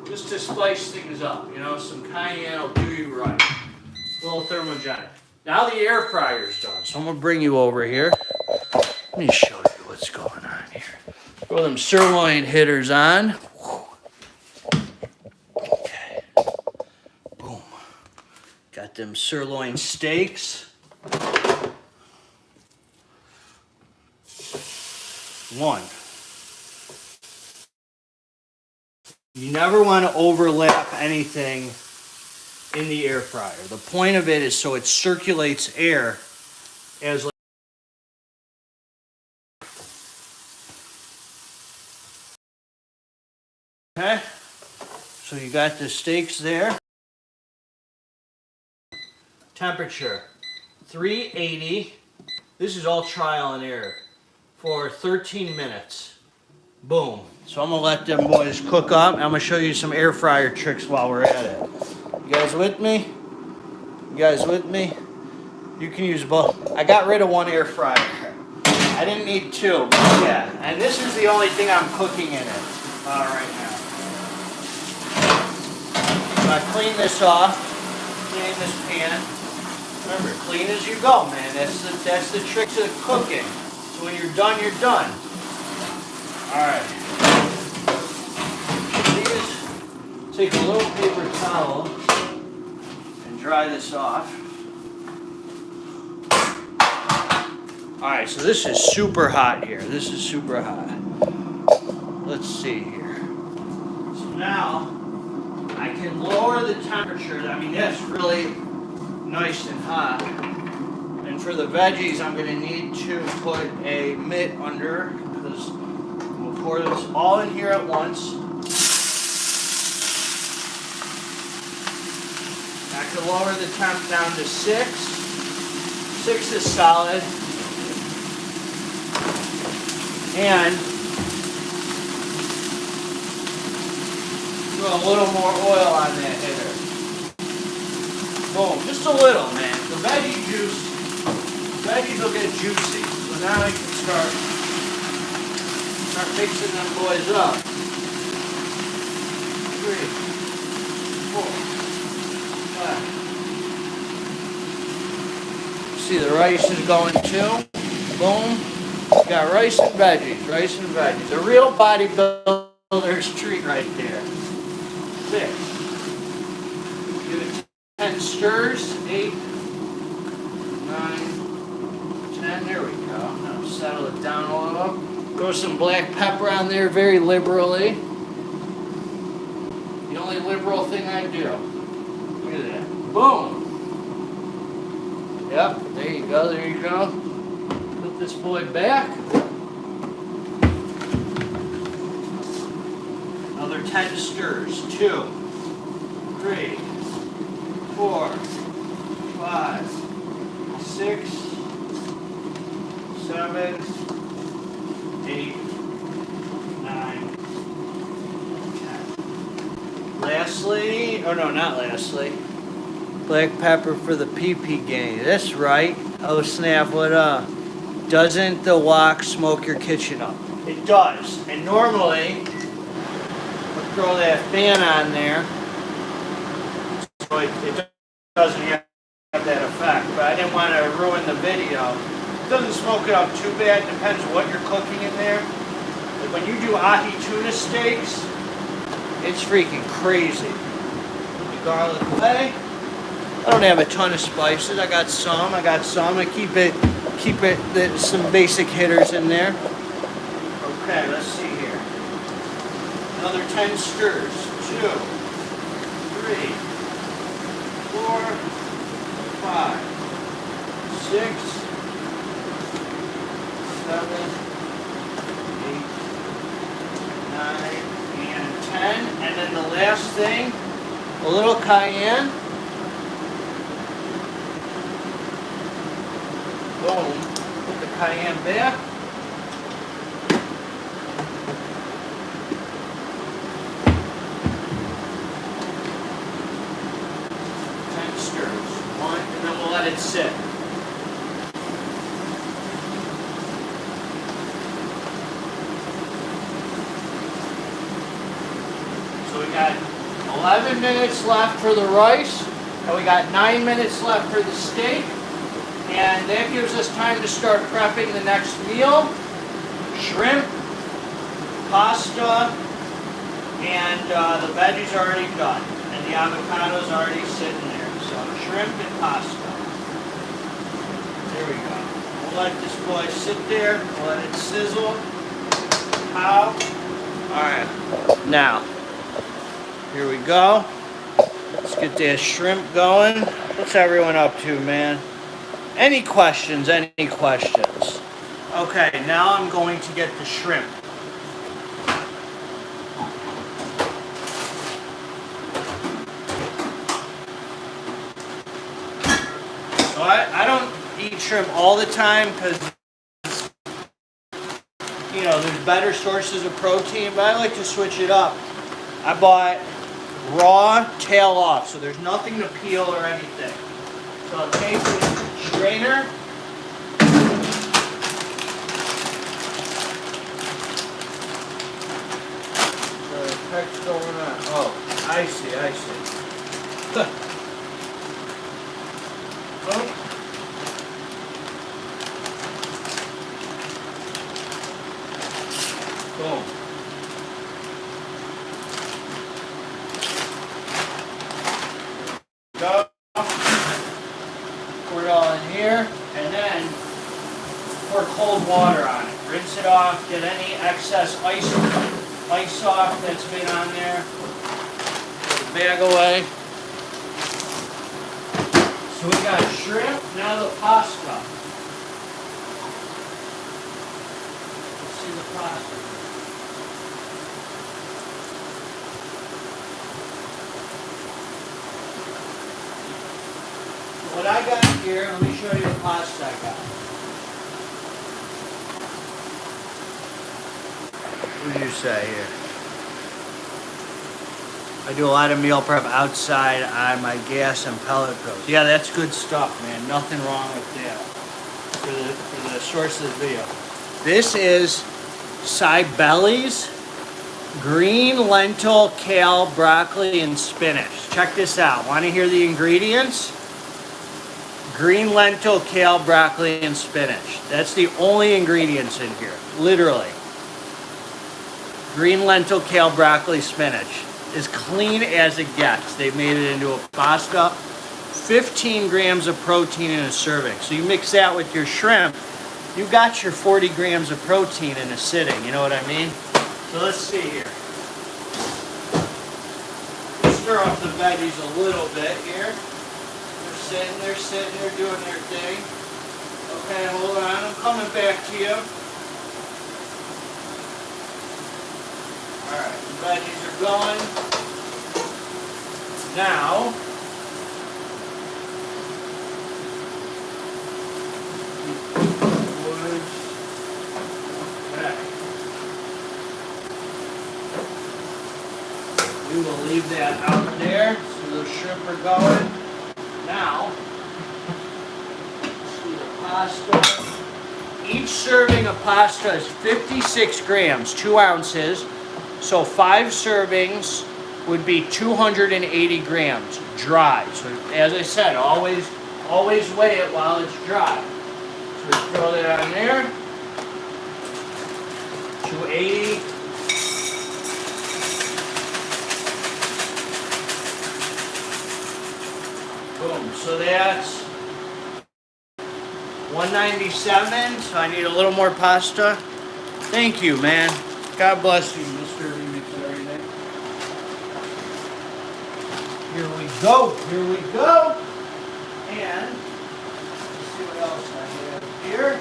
just to spice things up. You know, some cayenne will do you right. A little thermogenic. Now the air fryer's done, so I'm gonna bring you over here. Let me show you what's going on here. Throw them sirloin hitters on. Got them sirloin steaks. One. You never want to overlap anything in the air fryer. The point of it is so it circulates air as like okay. So you got the steaks there. Temperature 380. This is all trial and error for 13 minutes. Boom. So I'm gonna let them boys cook up. I'm gonna show you some air fryer tricks while we're at it. You guys with me? You guys with me? You can use both. I got rid of one air fryer. I didn't need two. Yeah. And this is the only thing I'm cooking in it right now. So I clean this off. Clean this pan. Remember, clean as you go, man. That's the trick to cooking. So when you're done, you're done. All right. Please take a little paper towel and dry this off. All right, so this is super hot here. This is super hot. Let's see here. So now I can lower the temperature. I mean, that's really nice and hot. And for the veggies, I'm going to need to put a mitt under because we'll pour this all in here at once. I can lower the temp down to 6. 6 is solid. And throw a little more oil on that hitter. Boom, just a little, man. The veggies will get juicy. So now I can start mixing them boys up. 3, 4, 5. See, the rice is going too. Boom. Got rice and veggies. A real bodybuilder's treat right there. 6. Give it 10 stirs. 8, 9, 10. There we go. Now settle it down a little. Throw some black pepper on there very liberally. The only liberal thing I do. Look at that. Boom. Yep. There you go. There you go. Put this boy back. Another 10 stirs. 2, 3, 4, 5, 6, 7, 8, 9, 10. Lastly, oh no, not lastly. Black pepper for the PP gang. That's right. Oh snap, what up? Doesn't the wok smoke your kitchen up? It does. And normally, we'll throw that fan on there. So it doesn't have that effect. But I didn't want to ruin the video. It doesn't smoke it up too bad. Depends what you're cooking in there. Like when you do ahi tuna steaks, it's freaking crazy. The garlic away. I don't have a ton of spices. I got some. I keep it some basic hitters in there. Okay, let's see here. Another 10 stirs. 2, 3, 4, 5, 6, 7, 8, 9, and 10. And then the last thing, a little cayenne. Boom. Put the cayenne back. And then we'll let it sit. So we got 11 minutes left for the rice, and we got 9 minutes left for the steak, and that gives us time to start prepping the next meal. Shrimp, pasta, and the veggies are already done, and the avocado's already sitting there. So shrimp and pasta. There we go. We'll let this boy sit there. We'll let it sizzle. How? Alright. Now, here we go. Let's get that shrimp going. What's everyone up to, man? Any questions? Any questions? Okay, now I'm going to get the shrimp. So I don't eat shrimp all the time because, you know, there's better sources of protein, but I like to switch it up. I bought raw tail off, so there's nothing to peel or anything. So I'll take the strainer. What the heck's going on? Oh, I see. Oh. Boom. Go. Pour it all in here, and then pour cold water on it. Rinse it off, get any excess ice off that's been on there. Put the bag away. So we got shrimp, now the pasta. Let's see the pasta. What I got here, let me show you the pasta I got. What did you say here? I do a lot of meal prep outside on my gas and pellet grills. Yeah, that's good stuff, man. Nothing wrong with that. For the source of the video. This is Cibeli's green lentil, kale, broccoli, and spinach. Check this out. Want to hear the ingredients? Green lentil, kale, broccoli, and spinach. That's the only ingredients in here. Literally. Green lentil, kale, broccoli, spinach. As clean as it gets. They made it into a pasta. 15 grams of protein in a serving. So you mix that with your shrimp, you got your 40 grams of protein in a sitting. You know what I mean? So let's see here. Stir up the veggies a little bit here. They're sitting, they're doing their thing. Okay, hold on, I'm coming back to you. Alright, the veggies are going. Now, okay. We will leave that out there so those shrimp are going. Now, let's do the pasta. Each serving of pasta is 56 grams, 2 ounces. So 5 servings would be 280 grams dry. So as I said, always weigh it while it's dry. So we throw that on there. 280. Boom. So that's 197. So I need a little more pasta. Thank you, man. God bless you, Mr. Remix and everything. Here we go. Here we go. And let's see what else I have here.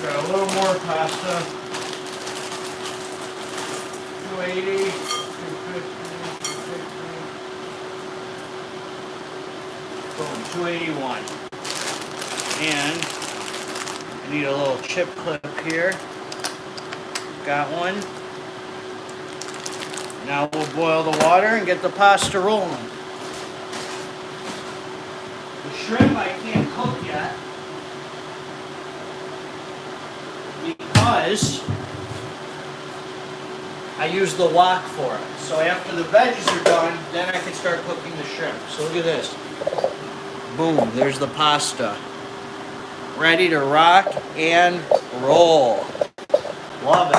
Got a little more pasta. 280, 250, 250. Boom, 281. And I need a little chip clip here. Got one. Now we'll boil the water and get the pasta rolling. The shrimp I can't cook yet because I use the wok for it. So after the veggies are done, then I can start cooking the shrimp. So look at this. Boom, there's the pasta. Ready to rock and roll. Love it.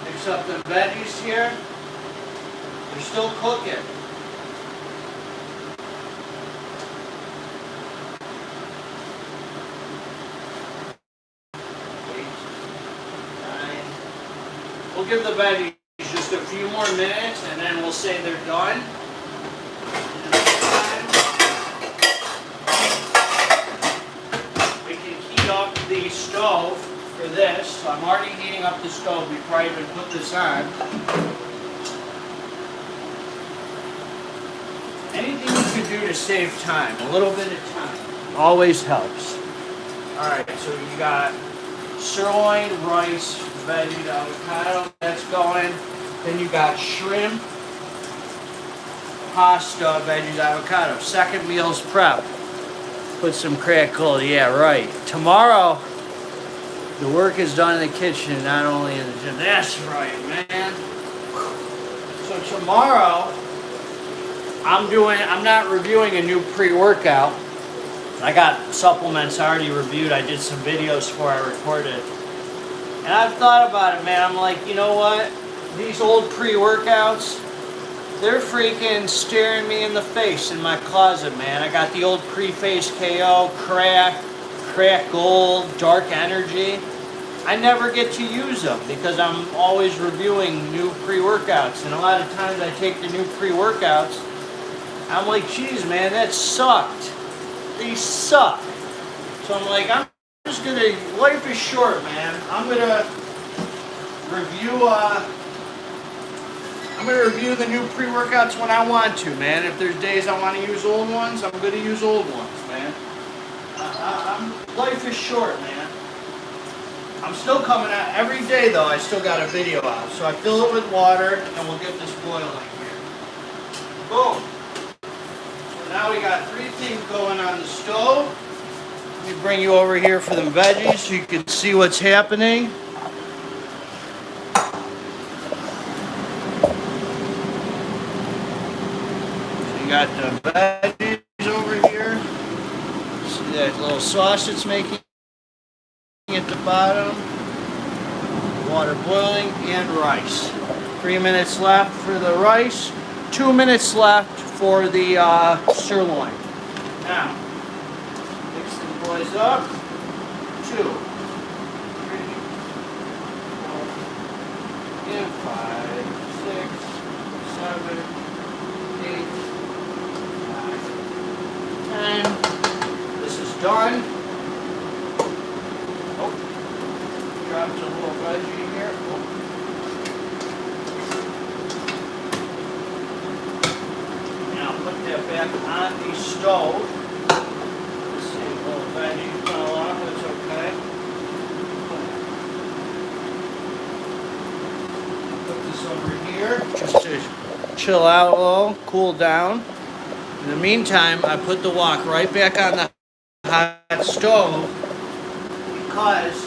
Mix up the veggies here. They're still cooking. We'll give the veggies just a few more minutes and then we'll say they're done. We can heat up the stove for this. So I'm already heating up the stove before I even put this on. Anything you can do to save time, a little bit of time, always helps. Alright, so you got sirloin, rice, veggie, avocado, that's going. Then you got shrimp, pasta, veggies, avocado. Second meal's prep. Put some crackle, yeah, right. Tomorrow, the work is done in the kitchen, not only in the gym. That's right, man. So tomorrow, I'm not reviewing a new pre-workout. I got supplements already reviewed. I did some videos before I recorded. And I've thought about it, man. I'm like, you know what? These old pre-workouts, they're freaking staring me in the face in my closet, man. I got the old Pre-Phase KO, Crack Gold, Dark Energy. I never get to use them because I'm always reviewing new pre-workouts. And a lot of times I take the new pre-workouts, I'm like, geez, man, that sucked. These suck. So I'm like, I'm just gonna, life is short, man. I'm gonna review the new pre-workouts when I want to, man. If there's days I want to use old ones, I'm gonna use old ones, man. Life is short, man. I'm still coming out every day, though. I still got a video out, so I fill it with water, and we'll get this boiling here. Boom. So now we got 3 things going on the stove. Let me bring you over here for the veggies so you can see what's happening. So you got the veggies over here. See that little sauce it's making at the bottom. Water boiling and rice. 3 minutes left for the rice. 2 minutes left for the sirloin. Now, mix the boys up. 2, 3, 4, and 5, 6, 7, 8, 9, 10. This is done. Oh, dropped a little veggie here. Oh. Now put that back on the stove. Let's see, a little veggie fell off, that's okay. Put this over here just to chill out a little, cool down. In the meantime, I put the wok right back on the hot stove because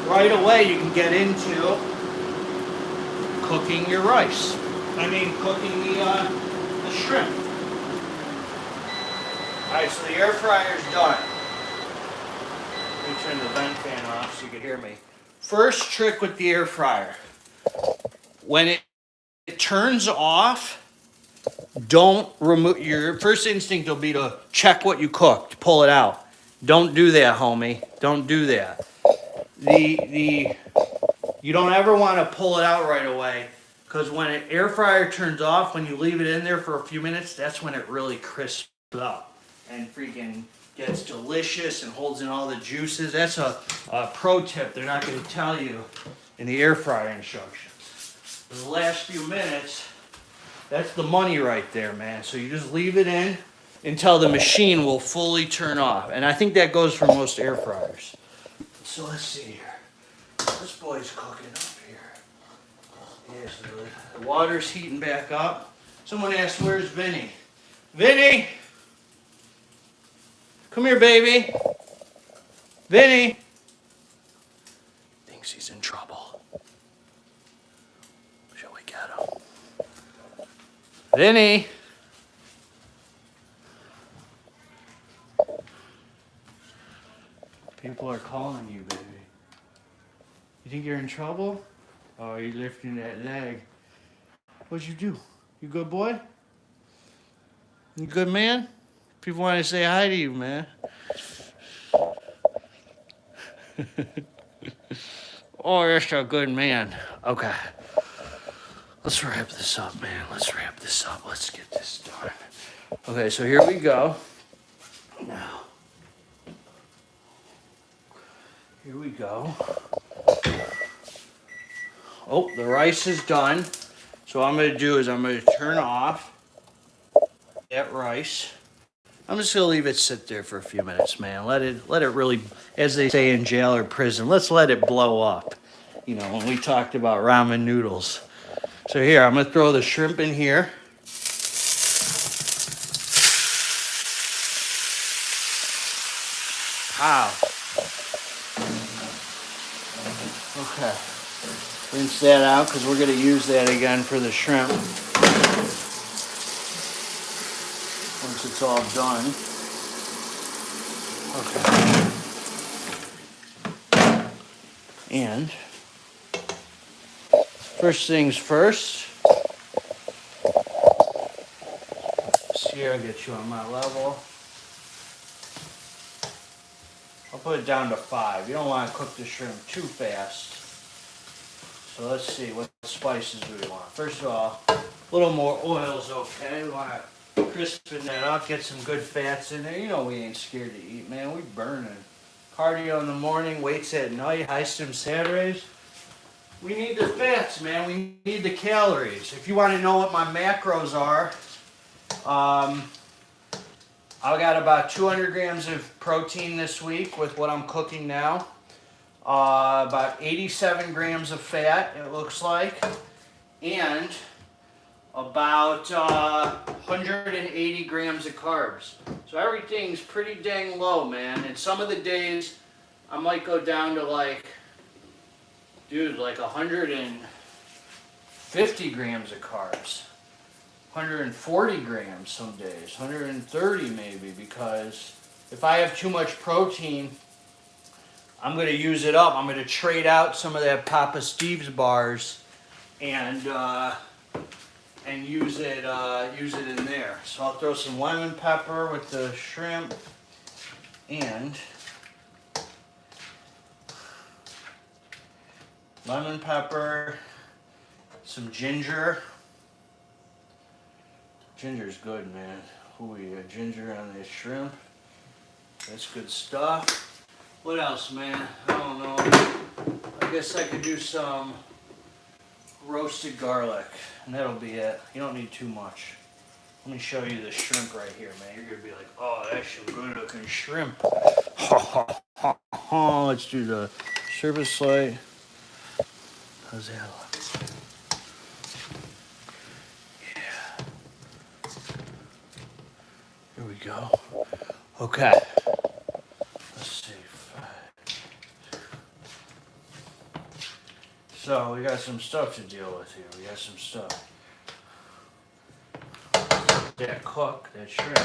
right away you can get into cooking your rice. Cooking the shrimp. Alright, so the air fryer's done. Let me turn the vent fan off so you can hear me. First trick with the air fryer. When it turns off, don't remove, your first instinct will be to check what you cooked, pull it out. Don't do that, homie. Don't do that. You don't ever want to pull it out right away, because when an air fryer turns off, when you leave it in there for a few minutes, that's when it really crisps up and freaking gets delicious and holds in all the juices. That's a pro tip they're not going to tell you in the air fryer instructions. For the last few minutes, that's the money right there, man. So you just leave it in until the machine will fully turn off. And I think that goes for most air fryers. So let's see here. This boy's cooking up here. Yeah, so the water's heating back up. Someone asked, where's Vinny? Vinny! Come here, baby. Vinny! Thinks he's in trouble. Shall we get him? Vinny! People are calling you, baby. You think you're in trouble? Oh, you're lifting that leg. What'd you do? You good boy? You good man? People want to say hi to you, man. Oh, you're a good man. Okay. Let's wrap this up, man. Let's wrap this up. Let's get this done. Okay, so here we go. Now, here we go. Oh, the rice is done. So what I'm going to do is I'm going to turn off that rice. I'm just going to leave it sit there for a few minutes, man. Let it really, as they say in jail or prison, let's let it blow up. You know, when we talked about ramen noodles. So here, I'm going to throw the shrimp in here. Wow. Okay. Rinse that out because we're going to use that again for the shrimp. Once it's all done. Okay. And first things first. See here, I'll get you on my level. I'll put it down to 5. You don't want to cook the shrimp too fast. So let's see, what spices do we want? First of all, a little more oil is okay. We want to crispen that up, get some good fats in there. You know we ain't scared to eat, man. We burning. Cardio in the morning, weights at night, high stim Saturdays. We need the fats, man. We need the calories. If you want to know what my macros are, I've got about 200 grams of protein this week with what I'm cooking now. About 87 grams of fat, it looks like, and about 180 grams of carbs. So everything's pretty dang low, man. And some of the days I might go down to like 150 grams of carbs. 140 grams some days, 130 maybe, because if I have too much protein, I'm going to use it up. I'm going to trade out some of that Papa Steve's bars and use it in there. So I'll throw some lemon pepper with the shrimp and lemon pepper, some ginger. Ginger's good, man. Ooh, yeah, ginger on this shrimp. That's good stuff. What else, man? I don't know. I guess I could do some roasted garlic, and that'll be it. You don't need too much. Let me show you the shrimp right here, man. You're gonna be like, oh, that's some good looking shrimp. Let's do the service slide. How's that look? Here we go. Okay. Let's see. So we got some stuff to deal with here. We got some stuff. That cook, that shrimp.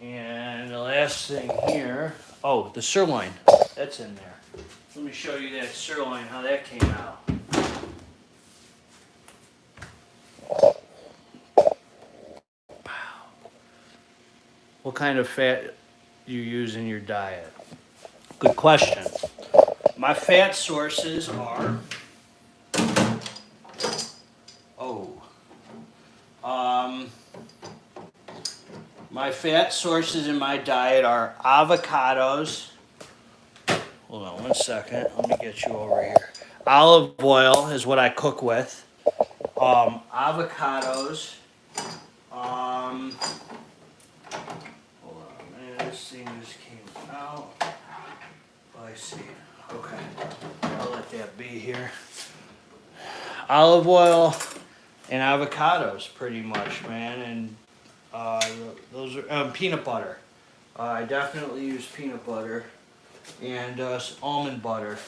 And the last thing here, oh, the sirloin. That's in there. Let me show you that sirloin, how that came out. What kind of fat you use in your diet? Good question. My fat sources are, my fat sources in my diet are avocados. Hold on 1 second. Let me get you over here. Olive oil is what I cook with. Avocados. Hold on, man. This thing just came out. Oh, I see. Okay. I'll let that be here. Olive oil and avocados, pretty much, man. And those are peanut butter. I definitely use peanut butter and almond butter.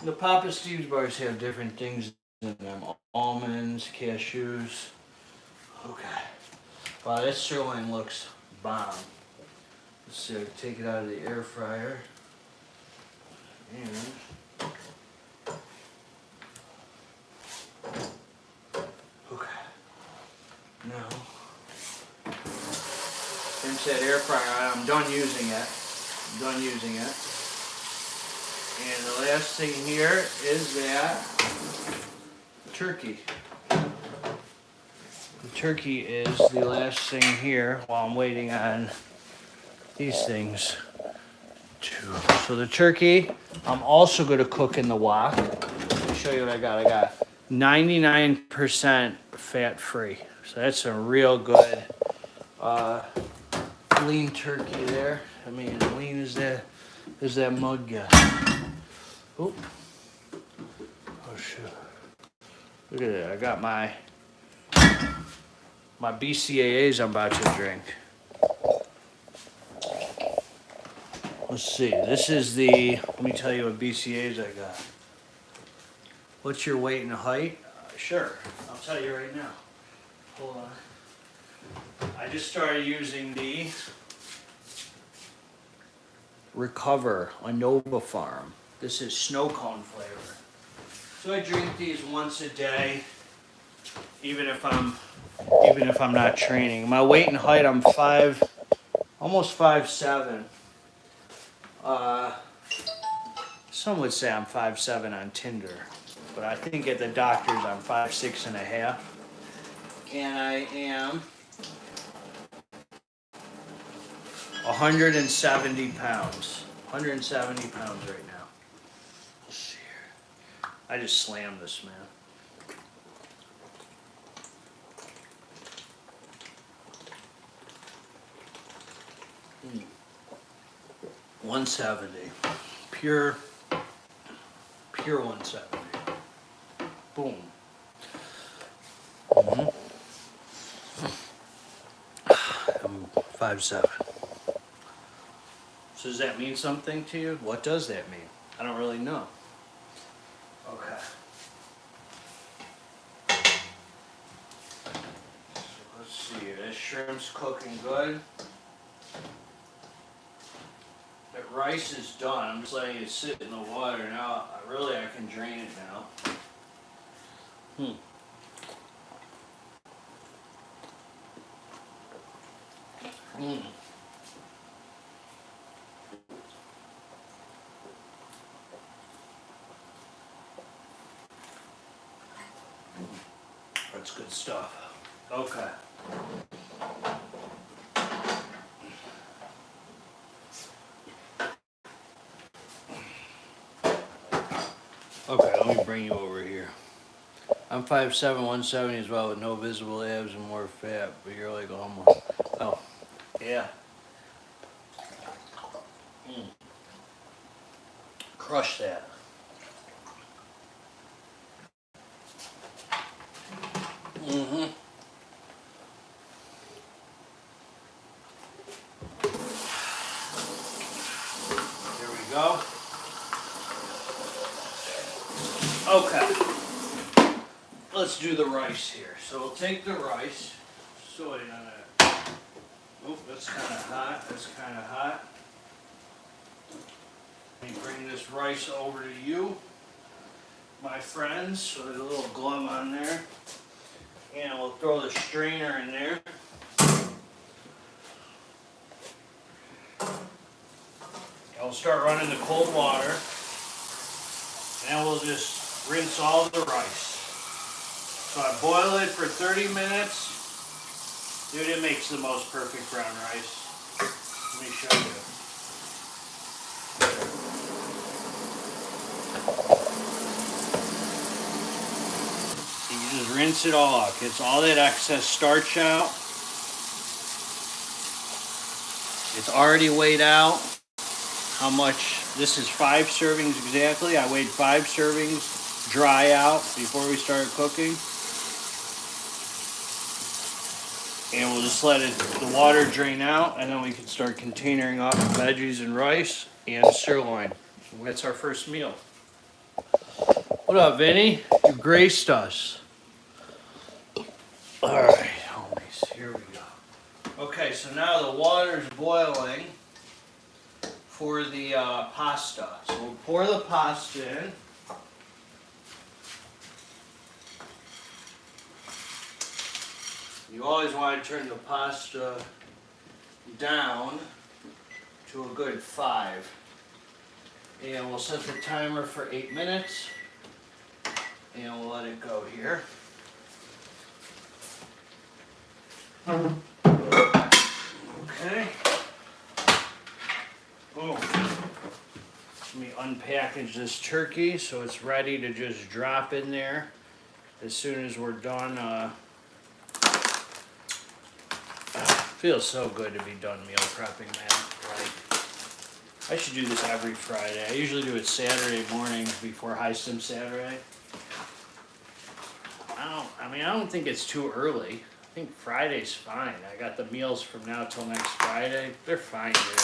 The Papa Steve's bars have different things in them. Almonds, cashews. Okay. Wow, that sirloin looks bomb. Let's see, take it out of the air fryer. And okay. Now, since that air fryer, I'm done using it. And the last thing here is that turkey. The turkey is the last thing here while I'm waiting on these things to. So the turkey, I'm also going to cook in the wok. Let me show you what I got. I got 99% fat free. So that's a real good lean turkey there. I mean, as lean as that mug gets. Oh shoot. Look at that. I got my BCAAs I'm about to drink. Let's see. This is the, let me tell you what BCAAs I got. What's your weight and height? Sure. I'll tell you right now. Hold on. I just started using the Recover on Nova Farm. This is snow cone flavor. So I drink these once a day, even if I'm not training. My weight and height, I'm almost 5'7". Some would say I'm 5'7" on Tinder, but I think at the doctor's I'm 5'6.5", and I am 170 pounds. 170 pounds right now. Let's see here. I just slammed this, man. Mm. 170. Pure 170. Boom. Mm-hmm. I'm 5'7". So does that mean something to you? What does that mean? I don't really know. Okay. So let's see. That shrimp's cooking good. That rice is done. I'm just letting it sit in the water now. I can drain it now. That's good stuff. Okay. Okay, let me bring you over here. I'm 5'7", 170 as well, with no visible abs and more fat, but you're like almost. Oh, yeah. Crush that. Mm-hmm. There we go. Okay. Let's do the rice here. So we'll take the rice. Soy on that. Oh, that's kind of hot. Let me bring this rice over to you, my friends. So there's a little glove on there. And we'll throw the strainer in there. start running the cold water. And then we'll just rinse all of the rice. So I boil it for 30 minutes. Dude, it makes the most perfect brown rice. Let me show you. You just rinse it all out. Gets all that excess starch out. It's already weighed out. How much? This is 5 servings exactly. I weighed 5 servings dry out before we started cooking. And we'll just let the water drain out, and then we can start containering up veggies and rice and sirloin. That's our first meal. What up, Vinny? You graced us. All right, homies, here we go. Okay, so now the water's boiling for the pasta. So we'll pour the pasta in. You always want to turn the pasta down to a good 5. And we'll set the timer for 8 minutes. And we'll let it go here. Okay. Boom. Let me unpackage this turkey so it's ready to just drop in there as soon as we're done. Feels so good to be done meal prepping, man. Like, I should do this every Friday. I usually do it Saturday morning before High Sim Saturday. I don't think it's too early. I think Friday's fine. I got the meals from now till next Friday. They're fine, dude.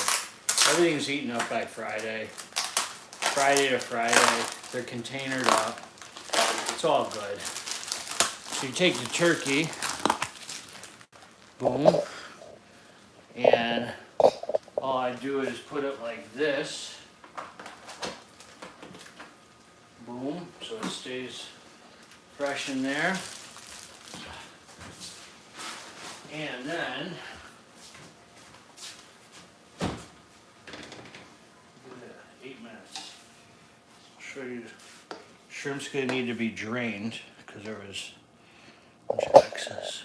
Everything's eaten up by Friday. Friday to Friday. They're containered up. It's all good. So you take the turkey. Boom. And all I do is put it like this. Boom. So it stays fresh in there. And then 8 minutes. I'll show you. Shrimp's gonna need to be drained because there was a bunch of excess.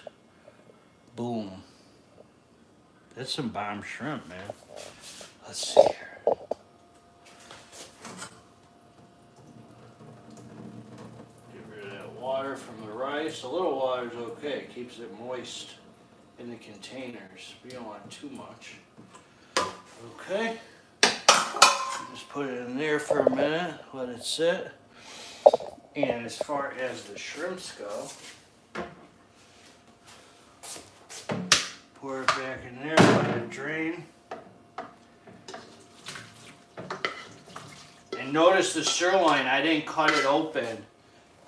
Boom. That's some bomb shrimp, man. Let's see here. Get rid of that water from the rice. A little water's okay. It keeps it moist in the containers. We don't want too much. Okay. Just put it in there for a minute. Let it sit. And as far as the shrimps go, pour it back in there, let it drain. And notice the sirloin, I didn't cut it open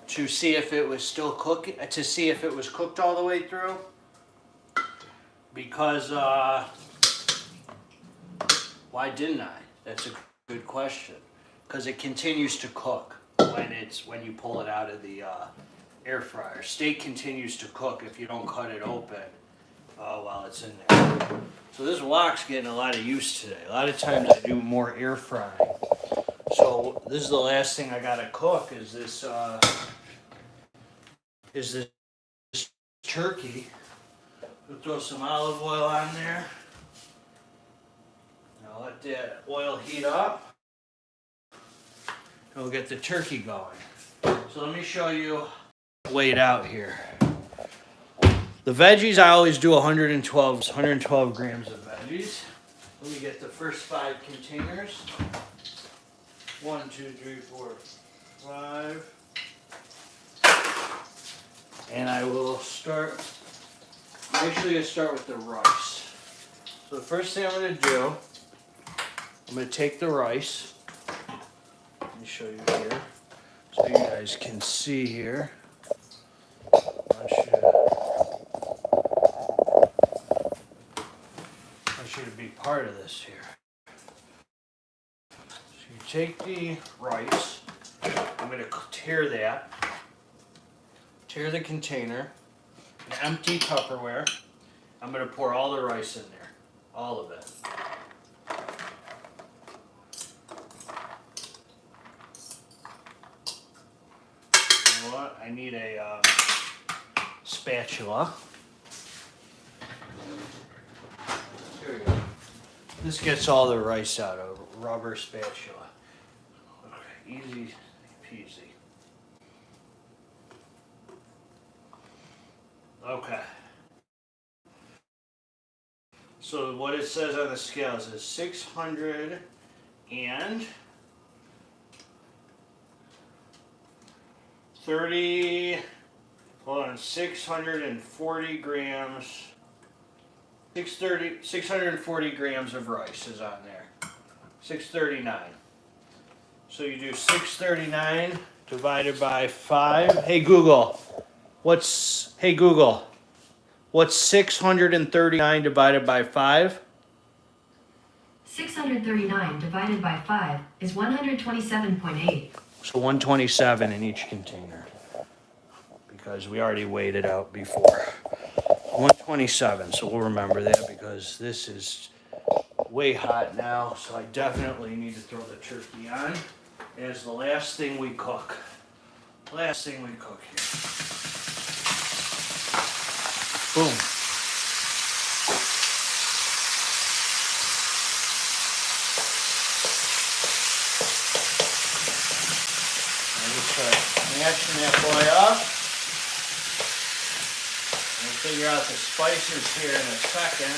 to see if it was still cooking, to see if it was cooked all the way through. Because, why didn't I? That's a good question. Because it continues to cook when you pull it out of the air fryer. Steak continues to cook if you don't cut it open while it's in there. So this wok's getting a lot of use today. A lot of times I do more air frying. So this is the last thing I gotta cook is this turkey. We'll throw some olive oil on there. Now let that oil heat up. And we'll get the turkey going. So let me show you laid out here. The veggies, I always do 112 grams of veggies. Let me get the first 5 containers. 1, 2, 3, 4, 5. And I will start, actually I start with the rice. So the first thing I'm going to do, I'm going to take the rice. Let me show you here, so you guys can see here. I should be part of this here. So you take the rice, I'm going to tear the container, an empty Tupperware. I'm going to pour all the rice in there, all of it. I need a spatula. Here we go. This gets all the rice out of a rubber spatula. Okay, easy peasy. Okay. So what it says on the scales is 640 grams. 640 grams of rice is on there. 639. So you do 639 divided by 5. Hey Google, what's 639 divided by 5? 639 divided by 5 is 127.8. So 127 in each container, because we already weighed it out before. 127, so we'll remember that because this is way hot now, so I definitely need to throw the turkey on as the last thing we cook. Last thing we cook here. Boom. I just start mashing that boy up. We'll figure out the spices here in a second.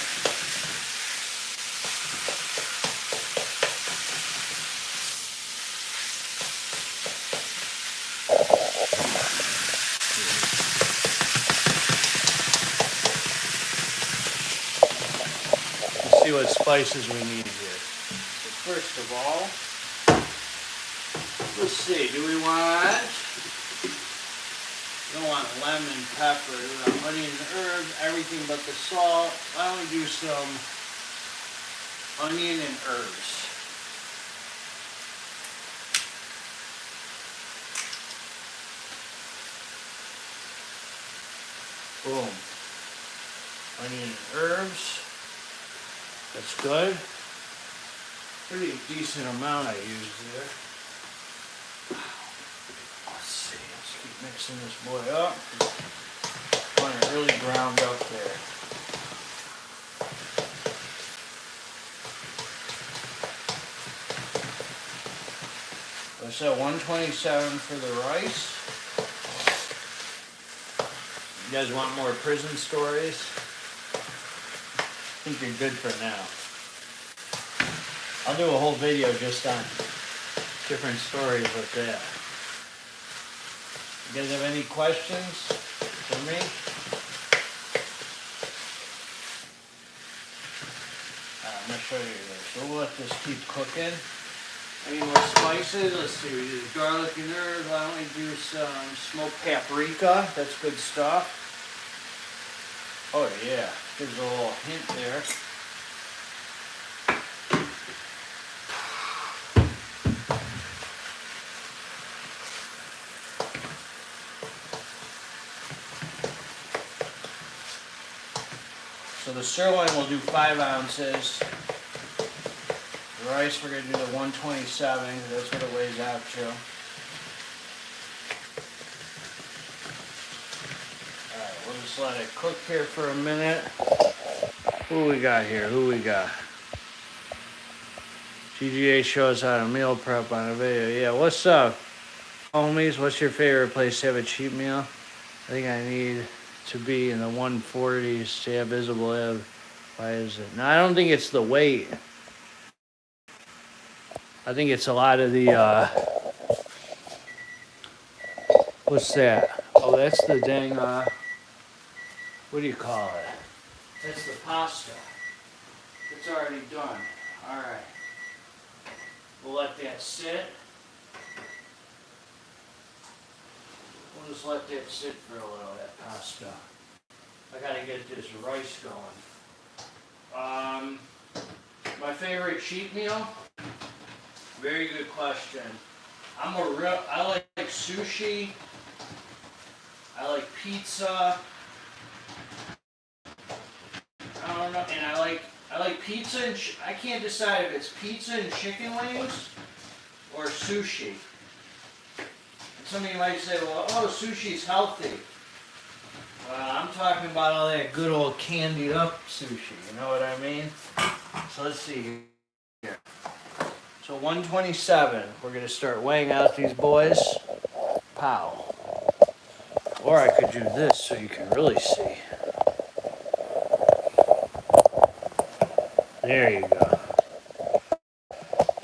Let's see what spices we need here. So first of all, let's see, we don't want lemon, pepper, we want onion, herbs, everything but the salt. Why don't we do some onion and herbs? Boom. Onion and herbs. That's good. Pretty decent amount I used there. Let's keep mixing this boy up. I want it really ground up there. So I said 127 for the rice. You guys want more prison stories? I think you're good for now. I'll do a whole video just on different stories with that. You guys have any questions for me? I'm going to show you this. So we'll let this keep cooking. Any more spices? Let's see, we do garlic and herbs. Why don't we do some smoked paprika? That's good stuff. Oh yeah, gives a little hint there. So the sirloin will do 5 ounces. The rice we're going to do the 127, that's what it weighs out to. Alright, we'll just let it cook here for a minute. Who we got here? GGA shows how to meal prep on a video. Yeah, what's up, homies? What's your favorite place to have a cheap meal? I think I need to be in the 140s to have visible ebb. Why is it? No, I don't think it's the weight. I think it's a lot of the, what's that? Oh, that's the dang, what do you call it? That's the pasta. It's already done. Alright. We'll let that sit. We'll just let that sit for a little, that pasta. I gotta get this rice going. My favorite cheat meal? Very good question. I like sushi. I like pizza. I don't know, and I like pizza and I can't decide if it's pizza and chicken wings or sushi. Some of you might say, well, oh, sushi's healthy. I'm talking about all that good old candied up sushi, you know what I mean? So let's see here. So 127, we're going to start weighing out these boys. Pow. Or I could do this so you can really see. There you go.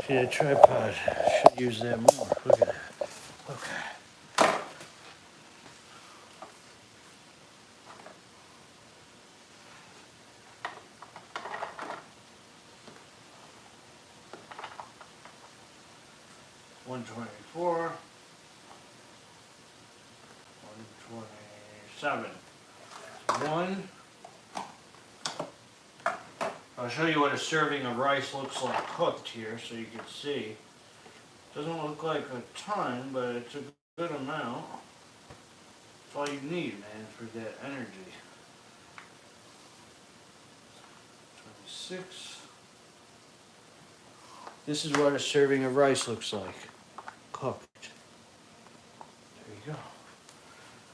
See, the tripod should use that more. Look at that. Okay. 124, 127. One. I'll show you what a serving of rice looks like cooked here so you can see. Doesn't look like a ton, but it's a good amount. That's all you need, man, for that energy. 26. This is what a serving of rice looks like, cooked. There you go.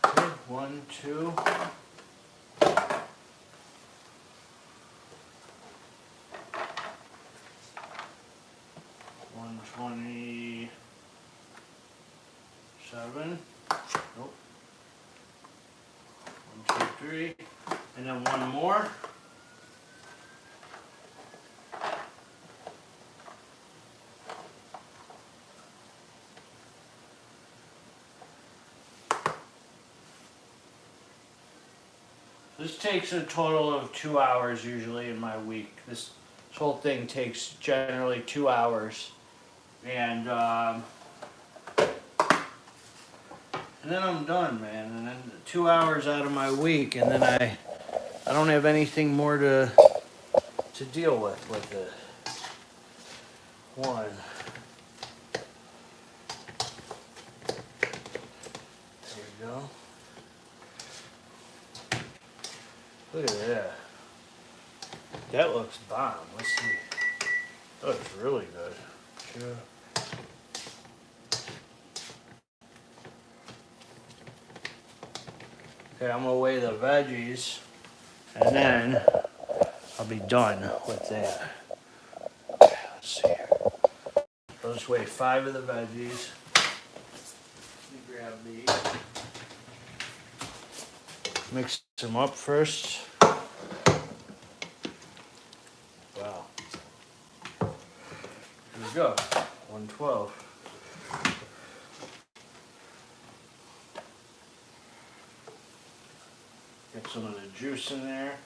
Okay, 1, 2. 127. Nope. 1, 2, 3. And then one more. This takes a total of 2 hours usually in my week. This whole thing takes generally 2 hours. And then I'm done, man. And then 2 hours out of my week, and then I don't have anything more to deal with it. 1. There we go. Look at that. That looks bomb. Let's see. That looks really good. Sure. Okay, I'm gonna weigh the veggies, and then I'll be done with that. Okay, let's see here. I'll just weigh 5 of the veggies. Let me grab these. Mix them up first. Wow. Here we go. 112. Get some of the juice in there.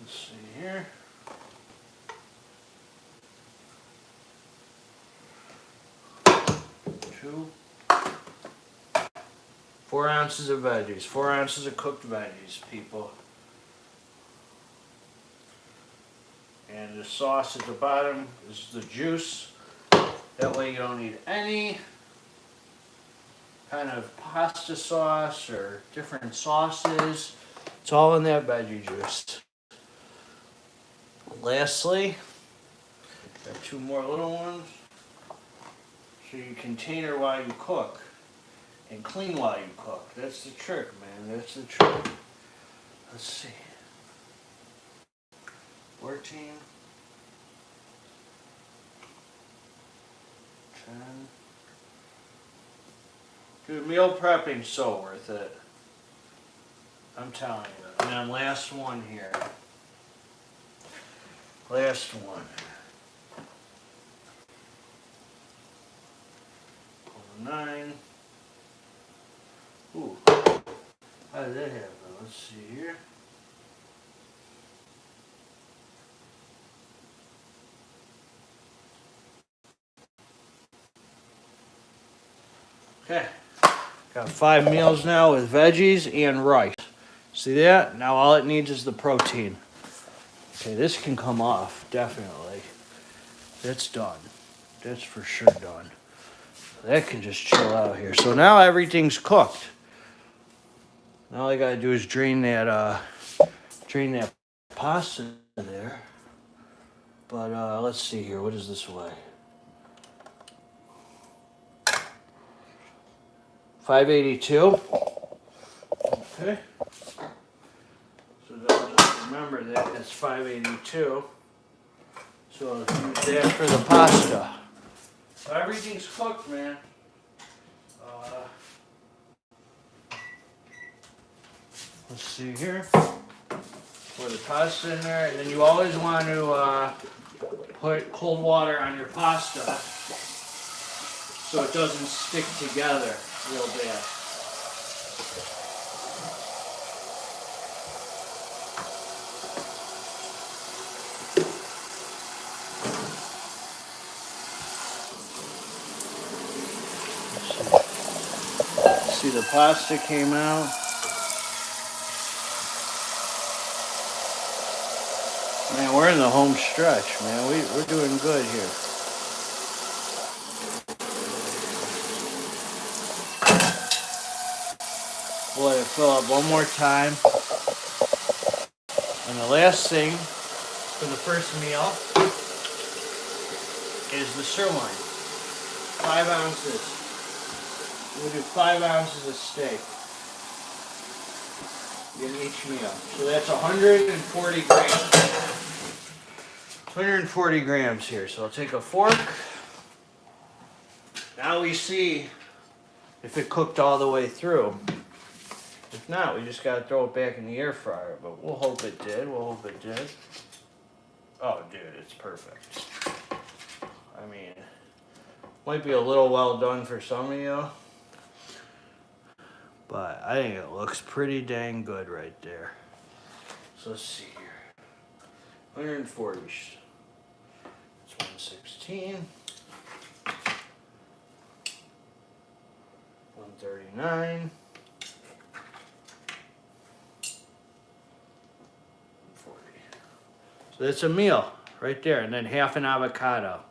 Let's see here. Two. 4 ounces of veggies. 4 ounces of cooked veggies, people. And the sauce at the bottom is the juice. That way you don't need any kind of pasta sauce or different sauces. It's all in that veggie juice. Lastly, got 2 more little ones. So you container while you cook and clean while you cook. That's the trick, man. That's the trick. Let's see. 14. 10. Dude, meal prepping's so worth it. I'm telling you. And then last one here. Last one. 9. Ooh. How did that happen? Let's see here. Okay. Got 5 meals now with veggies and rice. See that? Now all it needs is the protein. Okay, this can come off, definitely. That's done. That's for sure done. That can just chill out here. So now everything's cooked. All I gotta do is drain that pasta there. But let's see here. What is this weigh? 582. Okay. So just remember that it's 582. So I'll use that for the pasta. So everything's cooked, man. Let's see here. Pour the pasta in there, and then you always want to put cold water on your pasta so it doesn't stick together real bad. See, the pasta came out. Man, we're in the home stretch, man. We're doing good here. We'll let it fill up one more time. And the last thing for the first meal is the sirloin. 5 ounces. We'll do 5 ounces of steak in each meal. So that's 140 grams. 140 grams here. So I'll take a fork. Now we see if it cooked all the way through. If not, we just got to throw it back in the air fryer. But we'll hope it did. We'll hope it did. Oh, dude, it's perfect. I mean, might be a little well done for some of you. But I think it looks pretty dang good right there. So let's see here. 140. It's 116. 139. 140. So that's a meal right there. And then half an avocado.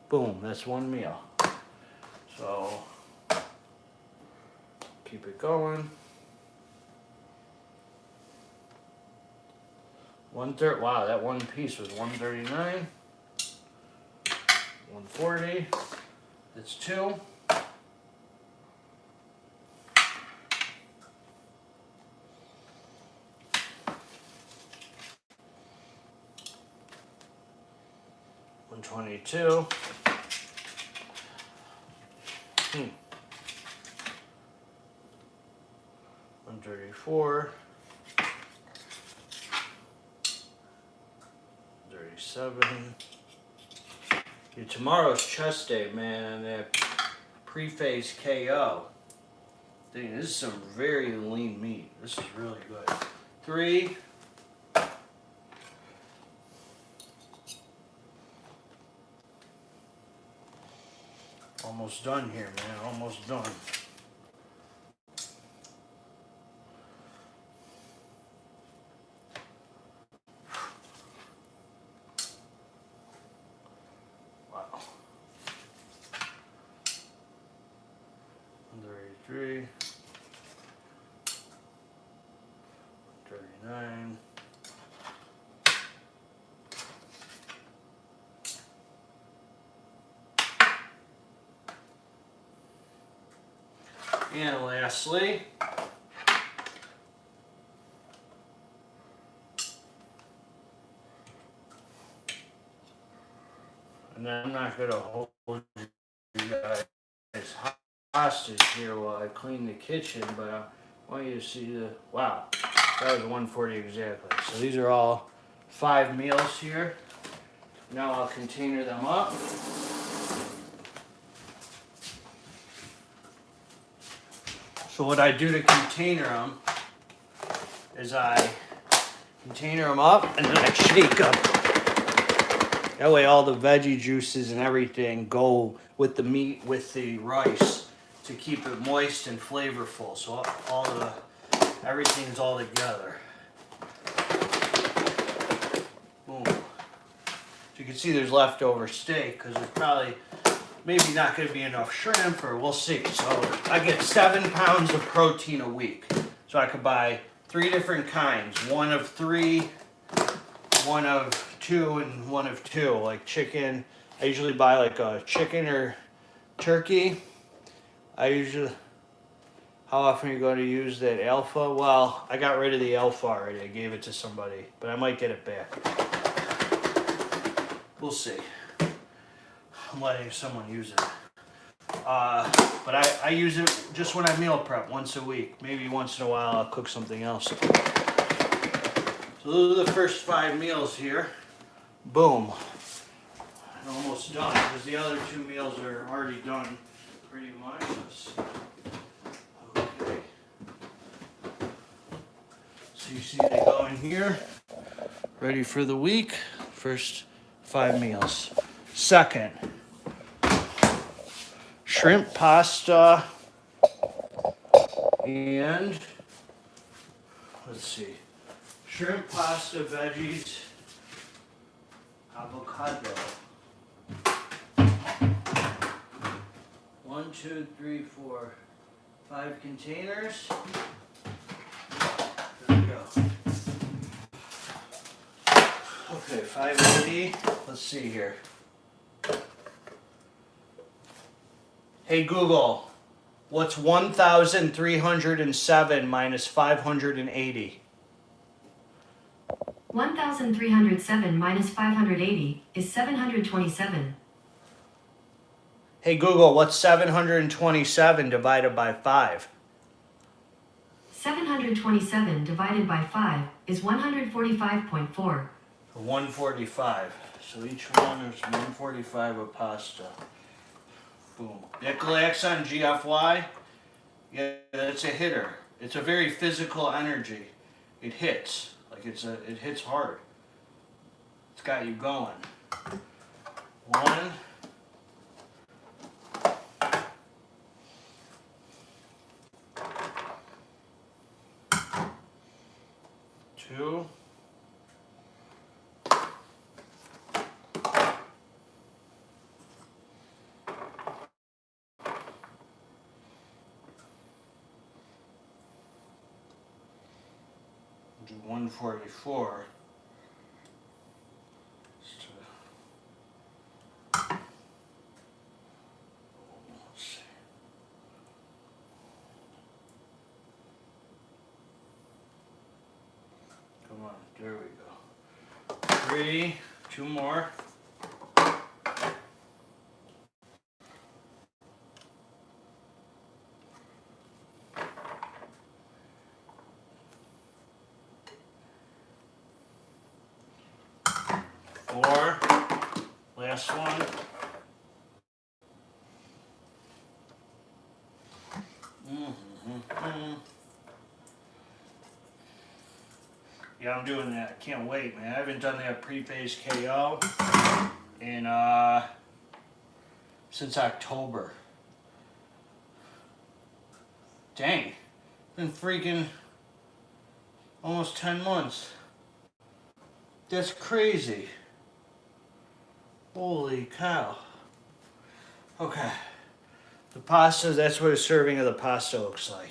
Boom, that's one meal. So keep it going. 130. Wow, that one piece was 139. 140. That's 2. $122. 134. 37. Dude, tomorrow's chest day, man. That pre-phase KO. Dude, this is some very lean meat. This is really good. 3. Almost done here, man. Almost done. Wow. 133. 139. And lastly, and then I'm not going to hold you guys hostage here while I clean the kitchen, but I want you to see the, wow, that was 140 exactly. So these are all 5 meals here. Now I'll container them up. So what I do to container them is I container them up and then I shake them. That way all the veggie juices and everything go with the meat, with the rice to keep it moist and flavorful. So everything's all together. Boom. So you can see there's leftover steak because there's probably maybe not going to be enough shrimp, or we'll see. So I get 7 pounds of protein a week. So I could buy 3 different kinds, one of 3, one of 2, and one of 2. Like chicken, I usually buy like a chicken or turkey. How often are you going to use that alpha? Well, I got rid of the alpha already. I gave it to somebody, but I might get it back. We'll see. I'm letting someone use it. But I use it just when I meal prep once a week. Maybe once in a while I'll cook something else. So those are the first 5 meals here. Boom. I'm almost done because the other 2 meals are already done pretty much. Okay. So you see they go in here. Ready for the week. First 5 meals. Second, shrimp pasta and let's see, shrimp pasta, veggies, avocado. 1, 2, 3, 4, 5 containers. There we go. Okay, 580. Let's see here. Hey Google, what's 1,307 minus 580? 1,307 minus 580 is 727. Hey Google, what's 727 divided by 5? 727 divided by 5 is 145.4. 145. So each one is 145 of pasta. Boom. Nicolax on GFY. Yeah, that's a hitter. It's a very physical energy. It hits. Like it hits hard. It's got you going. 1. 2. 144. Let's see. Come on, there we go. 3, 2 more. 4. Last one. Yeah, I'm doing that. Can't wait, man. I haven't done that pre-phase KO in since October. Dang. Been freaking almost 10 months. That's crazy. Holy cow. Okay. The pasta, that's what a serving of the pasta looks like.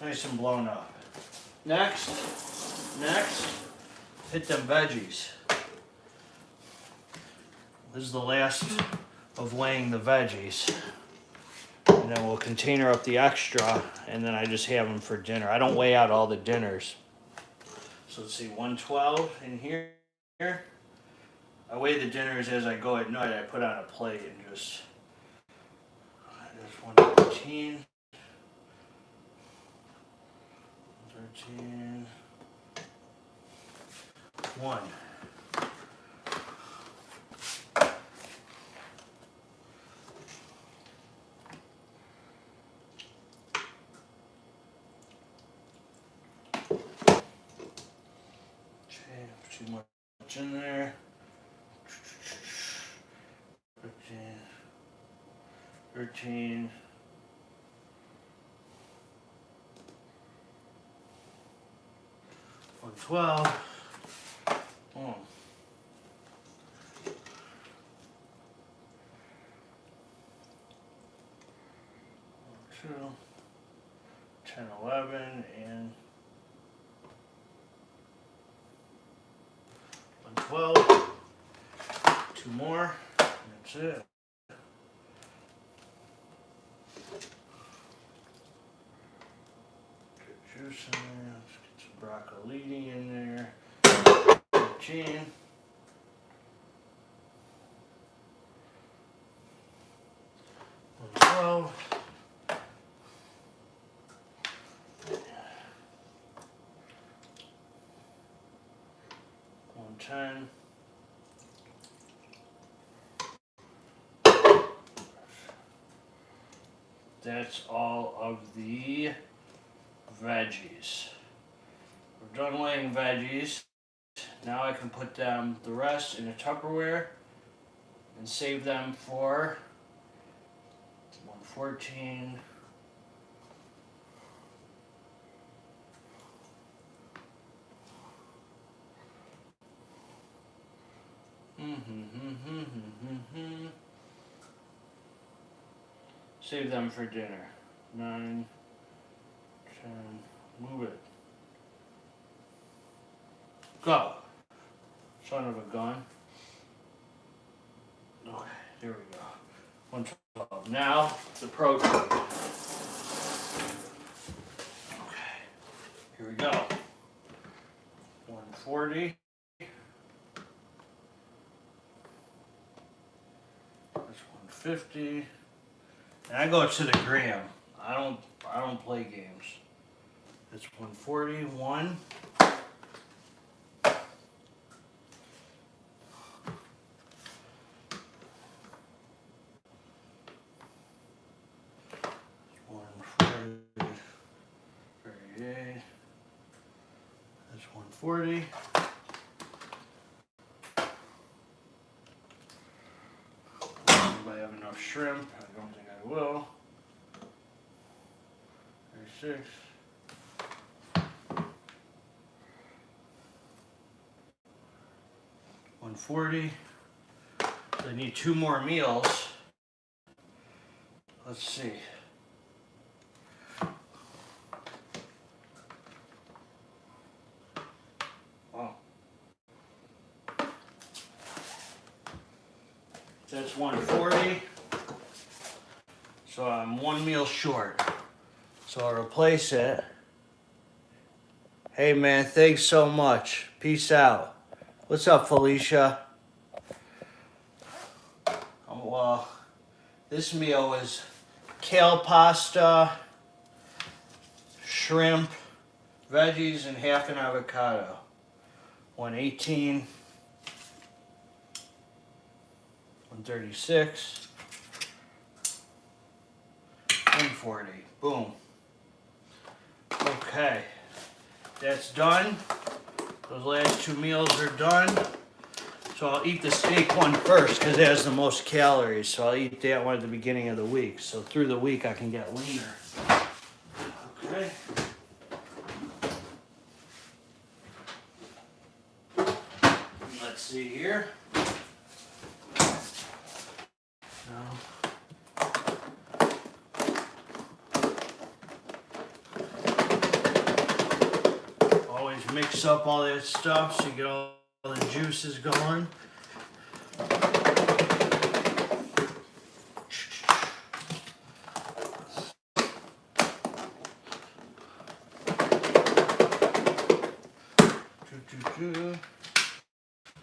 Nice and blown up. Next, hit them veggies. This is the last of weighing the veggies. And then we'll container up the extra, and then I just have them for dinner. I don't weigh out all the dinners. So let's see, 112 in here. I weigh the dinners as I go at night. I put on a plate and just, there's 113. 13. 1. Okay, too much in there. 13. 112. 1. 2. 10, 11, and 112. 2 more. That's it. Get juice in there. Let's get some broccolini in there. 13. 112. 110. That's all of the veggies. We're done weighing veggies. Now I can put them, the rest, in a Tupperware and save them for 114. Save them for dinner. 9, 10, move it. Go. Son of a gun. Okay, there we go. 112. Now, the protein. Okay, here we go. 140. That's 150. And I go to the gram. I don't play games. It's 141. 138. That's 140. Anybody have enough shrimp? I don't think I will. 36. 140. I need 2 more meals. Let's see. Wow. That's 140. So I'm 1 meal short. So I'll replace it. Hey man, thanks so much. Peace out. What's up, Felicia? Well, this meal was kale pasta, shrimp, veggies, and half an avocado. 118, 136, 140. Boom. Okay, that's done. Those last 2 meals are done. So I'll eat the steak one first because it has the most calories. So I'll eat that one at the beginning of the week. So through the week I can get leaner. Okay. Let's see here. Now. Always mix up all that stuff so you get all the juices going.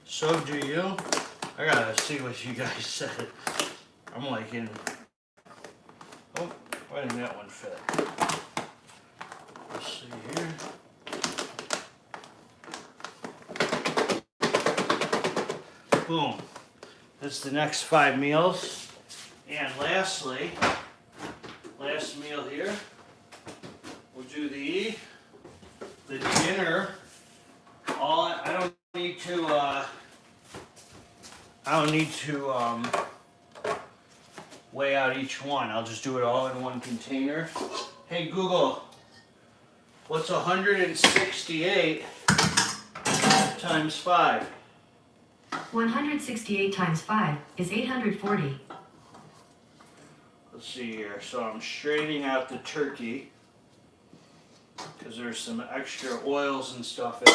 So do you. I gotta see what you guys said. I'm like in. Oh, why didn't that one fit? Let's see here. Boom. That's the next 5 meals. And lastly, last meal here, we'll do the dinner. I don't need to weigh out each one. I'll just do it all in one container. Hey Google, what's 168 times 5? 168 times 5 is 840. Let's see here. So I'm straining out the turkey. because there's some extra oils and stuff in it.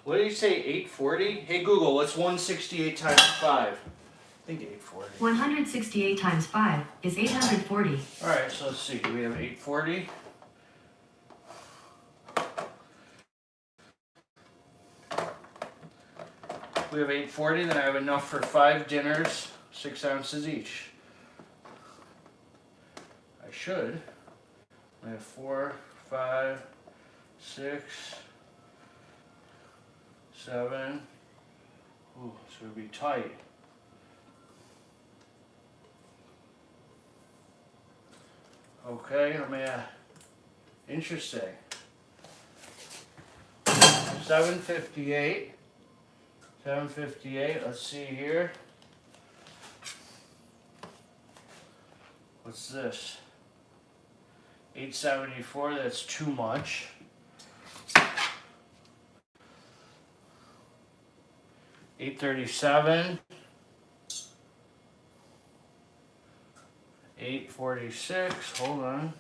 What did you say, 840? Hey Google, what's 168 times 5? I think 840. 168 times 5 is 840. Alright, so let's see. Do we have 840? We have 840, then I have enough for 5 dinners, 6 ounces each. I should. I have 4, 5, 6, 7. Ooh, so it would be tight. Okay, interesting. 758. 758, let's see here. What's this? 874, that's too much. 837. 846, hold on.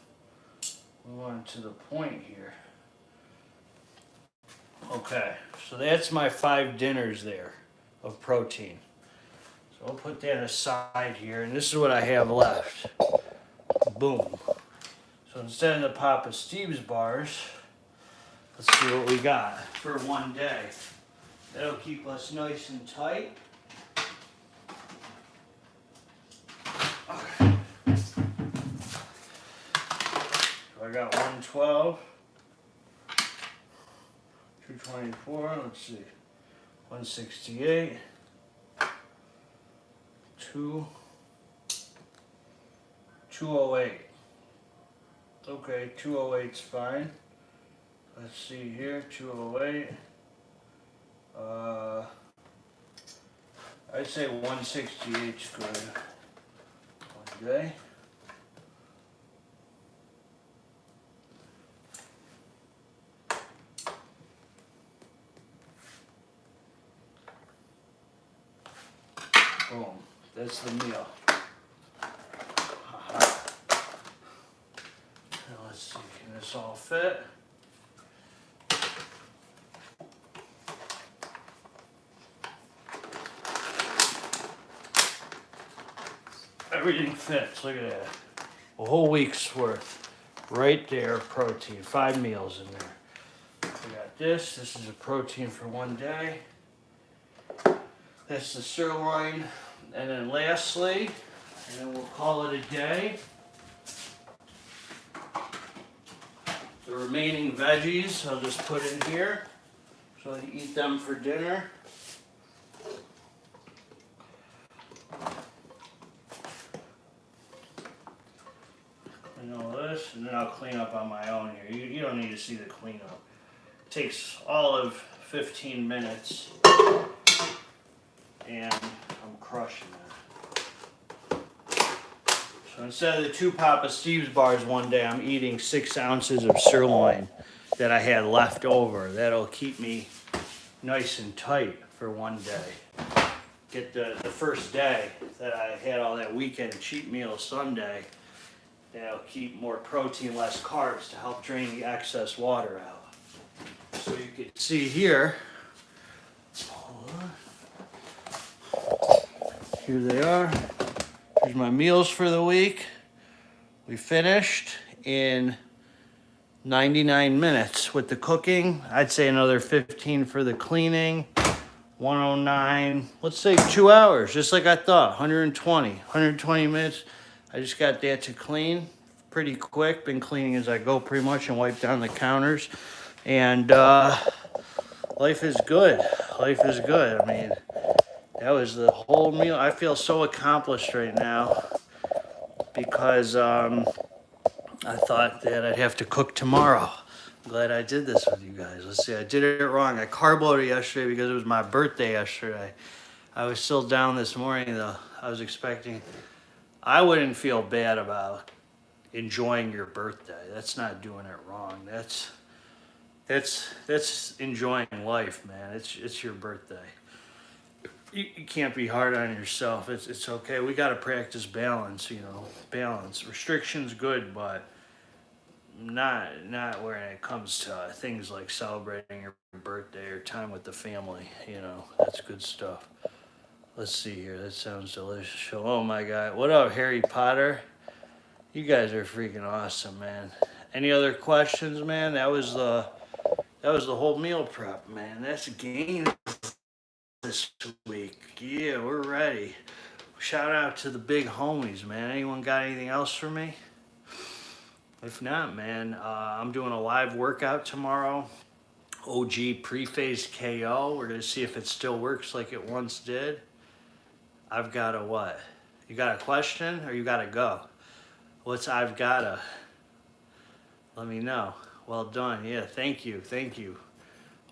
We want to the point here. Okay, so that's my 5 dinners there of protein. So I'll put that aside here, and this is what I have left. Boom. So instead of the Papa Steve's bars, let's see what we got for one day. That'll keep us nice and tight. Okay. So I got 112. 224, let's see, 168, 208. Okay, 208's fine. Let's see here, 208. I'd say 168's good. One day. Boom. That's the meal. Now let's see, can this all fit? Everything fits, look at that. A whole week's worth. Right there of protein, 5 meals in there. We got this is a protein for one day. That's the sirloin, and then lastly, and then we'll call it a day, the remaining veggies I'll just put in here, so I eat them for dinner. Clean all this, and then I'll clean up on my own here. You don't need to see the cleanup. It takes all of 15 minutes. And I'm crushing it. So instead of the 2 Papa Steve's bars one day, I'm eating 6 ounces of sirloin that I had left over. That'll keep me nice and tight for one day. Get the first day that I had all that weekend cheat meal Sunday, that'll keep more protein, less carbs to help drain the excess water out. So you can see here, here they are. Here's my meals for the week. We finished in 99 minutes with the cooking. I'd say another 15 for the cleaning. 109, let's say 2 hours, just like I thought. 120 minutes. I just got that to clean pretty quick. Been cleaning as I go pretty much and wipe down the counters. And life is good. Life is good. I mean, that was the whole meal. I feel so accomplished right now because I thought that I'd have to cook tomorrow. I'm glad I did this with you guys. Let's see, I did it wrong. I carb-loaded yesterday because it was my birthday yesterday. I was still down this morning though. I was expecting, I wouldn't feel bad about enjoying your birthday. That's not doing it wrong. That's enjoying life, man. It's your birthday. You can't be hard on yourself. It's okay. We got to practice balance, you know. Balance. Restriction's good, but not when it comes to things like celebrating your birthday or time with the family. You know, that's good stuff. Let's see here. That sounds delicious. Oh my God. What up, Harry Potter? You guys are freaking awesome, man. Any other questions, man? That was the whole meal prep, man. That's a game this week. Yeah, we're ready. Shout out to the big homies, man. Anyone got anything else for me? If not, man, I'm doing a live workout tomorrow. OG pre-phase KO. We're gonna see if it still works like it once did. I've got a what? You got a question or you gotta go? What's I've gotta? Let me know. Well done. Yeah, thank you. Thank you.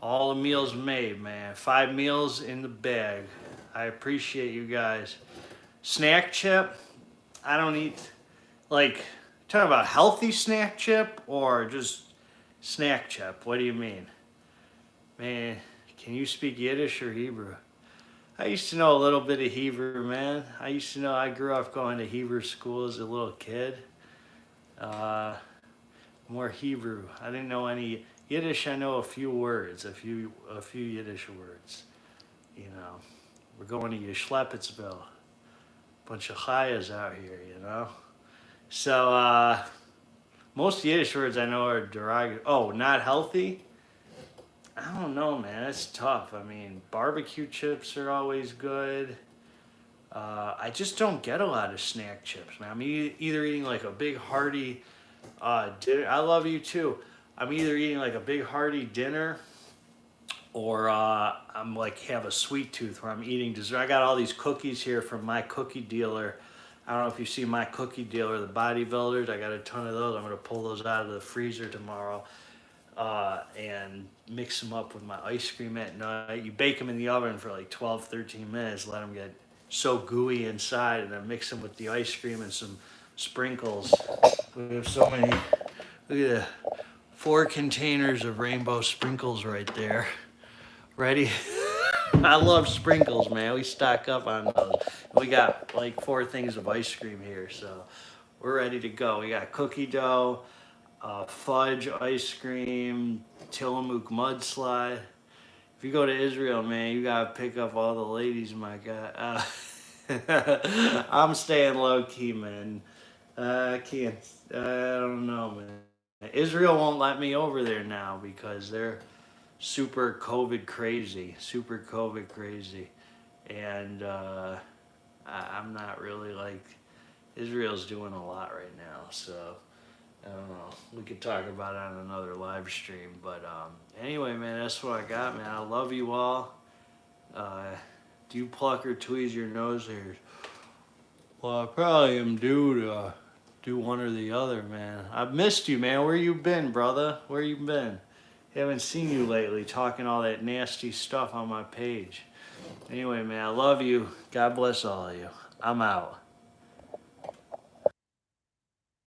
All the meals made, man. 5 meals in the bag. I appreciate you guys. Snack chip. I don't eat, like, talking about healthy snack chip or just snack chip? What do you mean? Man, can you speak Yiddish or Hebrew? I used to know a little bit of Hebrew, man. I grew up going to Hebrew school as a little kid. More Hebrew. I didn't know any Yiddish. I know a few words, a few Yiddish words. You know, we're going to Yeshlepitzville. Bunch of chayas out here, you know. So most Yiddish words I know are derogatory. Oh, not healthy. I don't know, man. It's tough. I mean, barbecue chips are always good. I just don't get a lot of snack chips, man. I'm either eating like a big hearty dinner. I love you too. I'm either eating like a big hearty dinner, or I'm like have a sweet tooth where I'm eating dessert. I got all these cookies here from my cookie dealer. I don't know if you see my cookie dealer, the bodybuilders. I got a ton of those. I'm gonna pull those out of the freezer tomorrow. And mix them up with my ice cream at night. You bake them in the oven for like 12, 13 minutes, let them get so gooey inside, and then mix them with the ice cream and some sprinkles. We have so many, look at the 4 containers of rainbow sprinkles right there. Ready? I love sprinkles, man. We stock up on those. We got like 4 things of ice cream here, so we're ready to go. We got cookie dough, fudge ice cream, Tillamook mudslide. If you go to Israel, man, you gotta pick up all the ladies, my God. I'm staying low key, man. I can't. I don't know, man. Israel won't let me over there now because they're super COVID crazy, and I'm not really like. Israel's doing a lot right now, so. I don't know. We could talk about it on another live stream. But anyway, man, that's what I got, man. I love you all. Do you pluck or tweeze your nose hairs? Well, I probably am due to do one or the other, man. I've missed you, man. Where you been, brother? Where you been? Haven't seen you lately talking all that nasty stuff on my page. Anyway, man, I love you. God bless all of you. I'm out.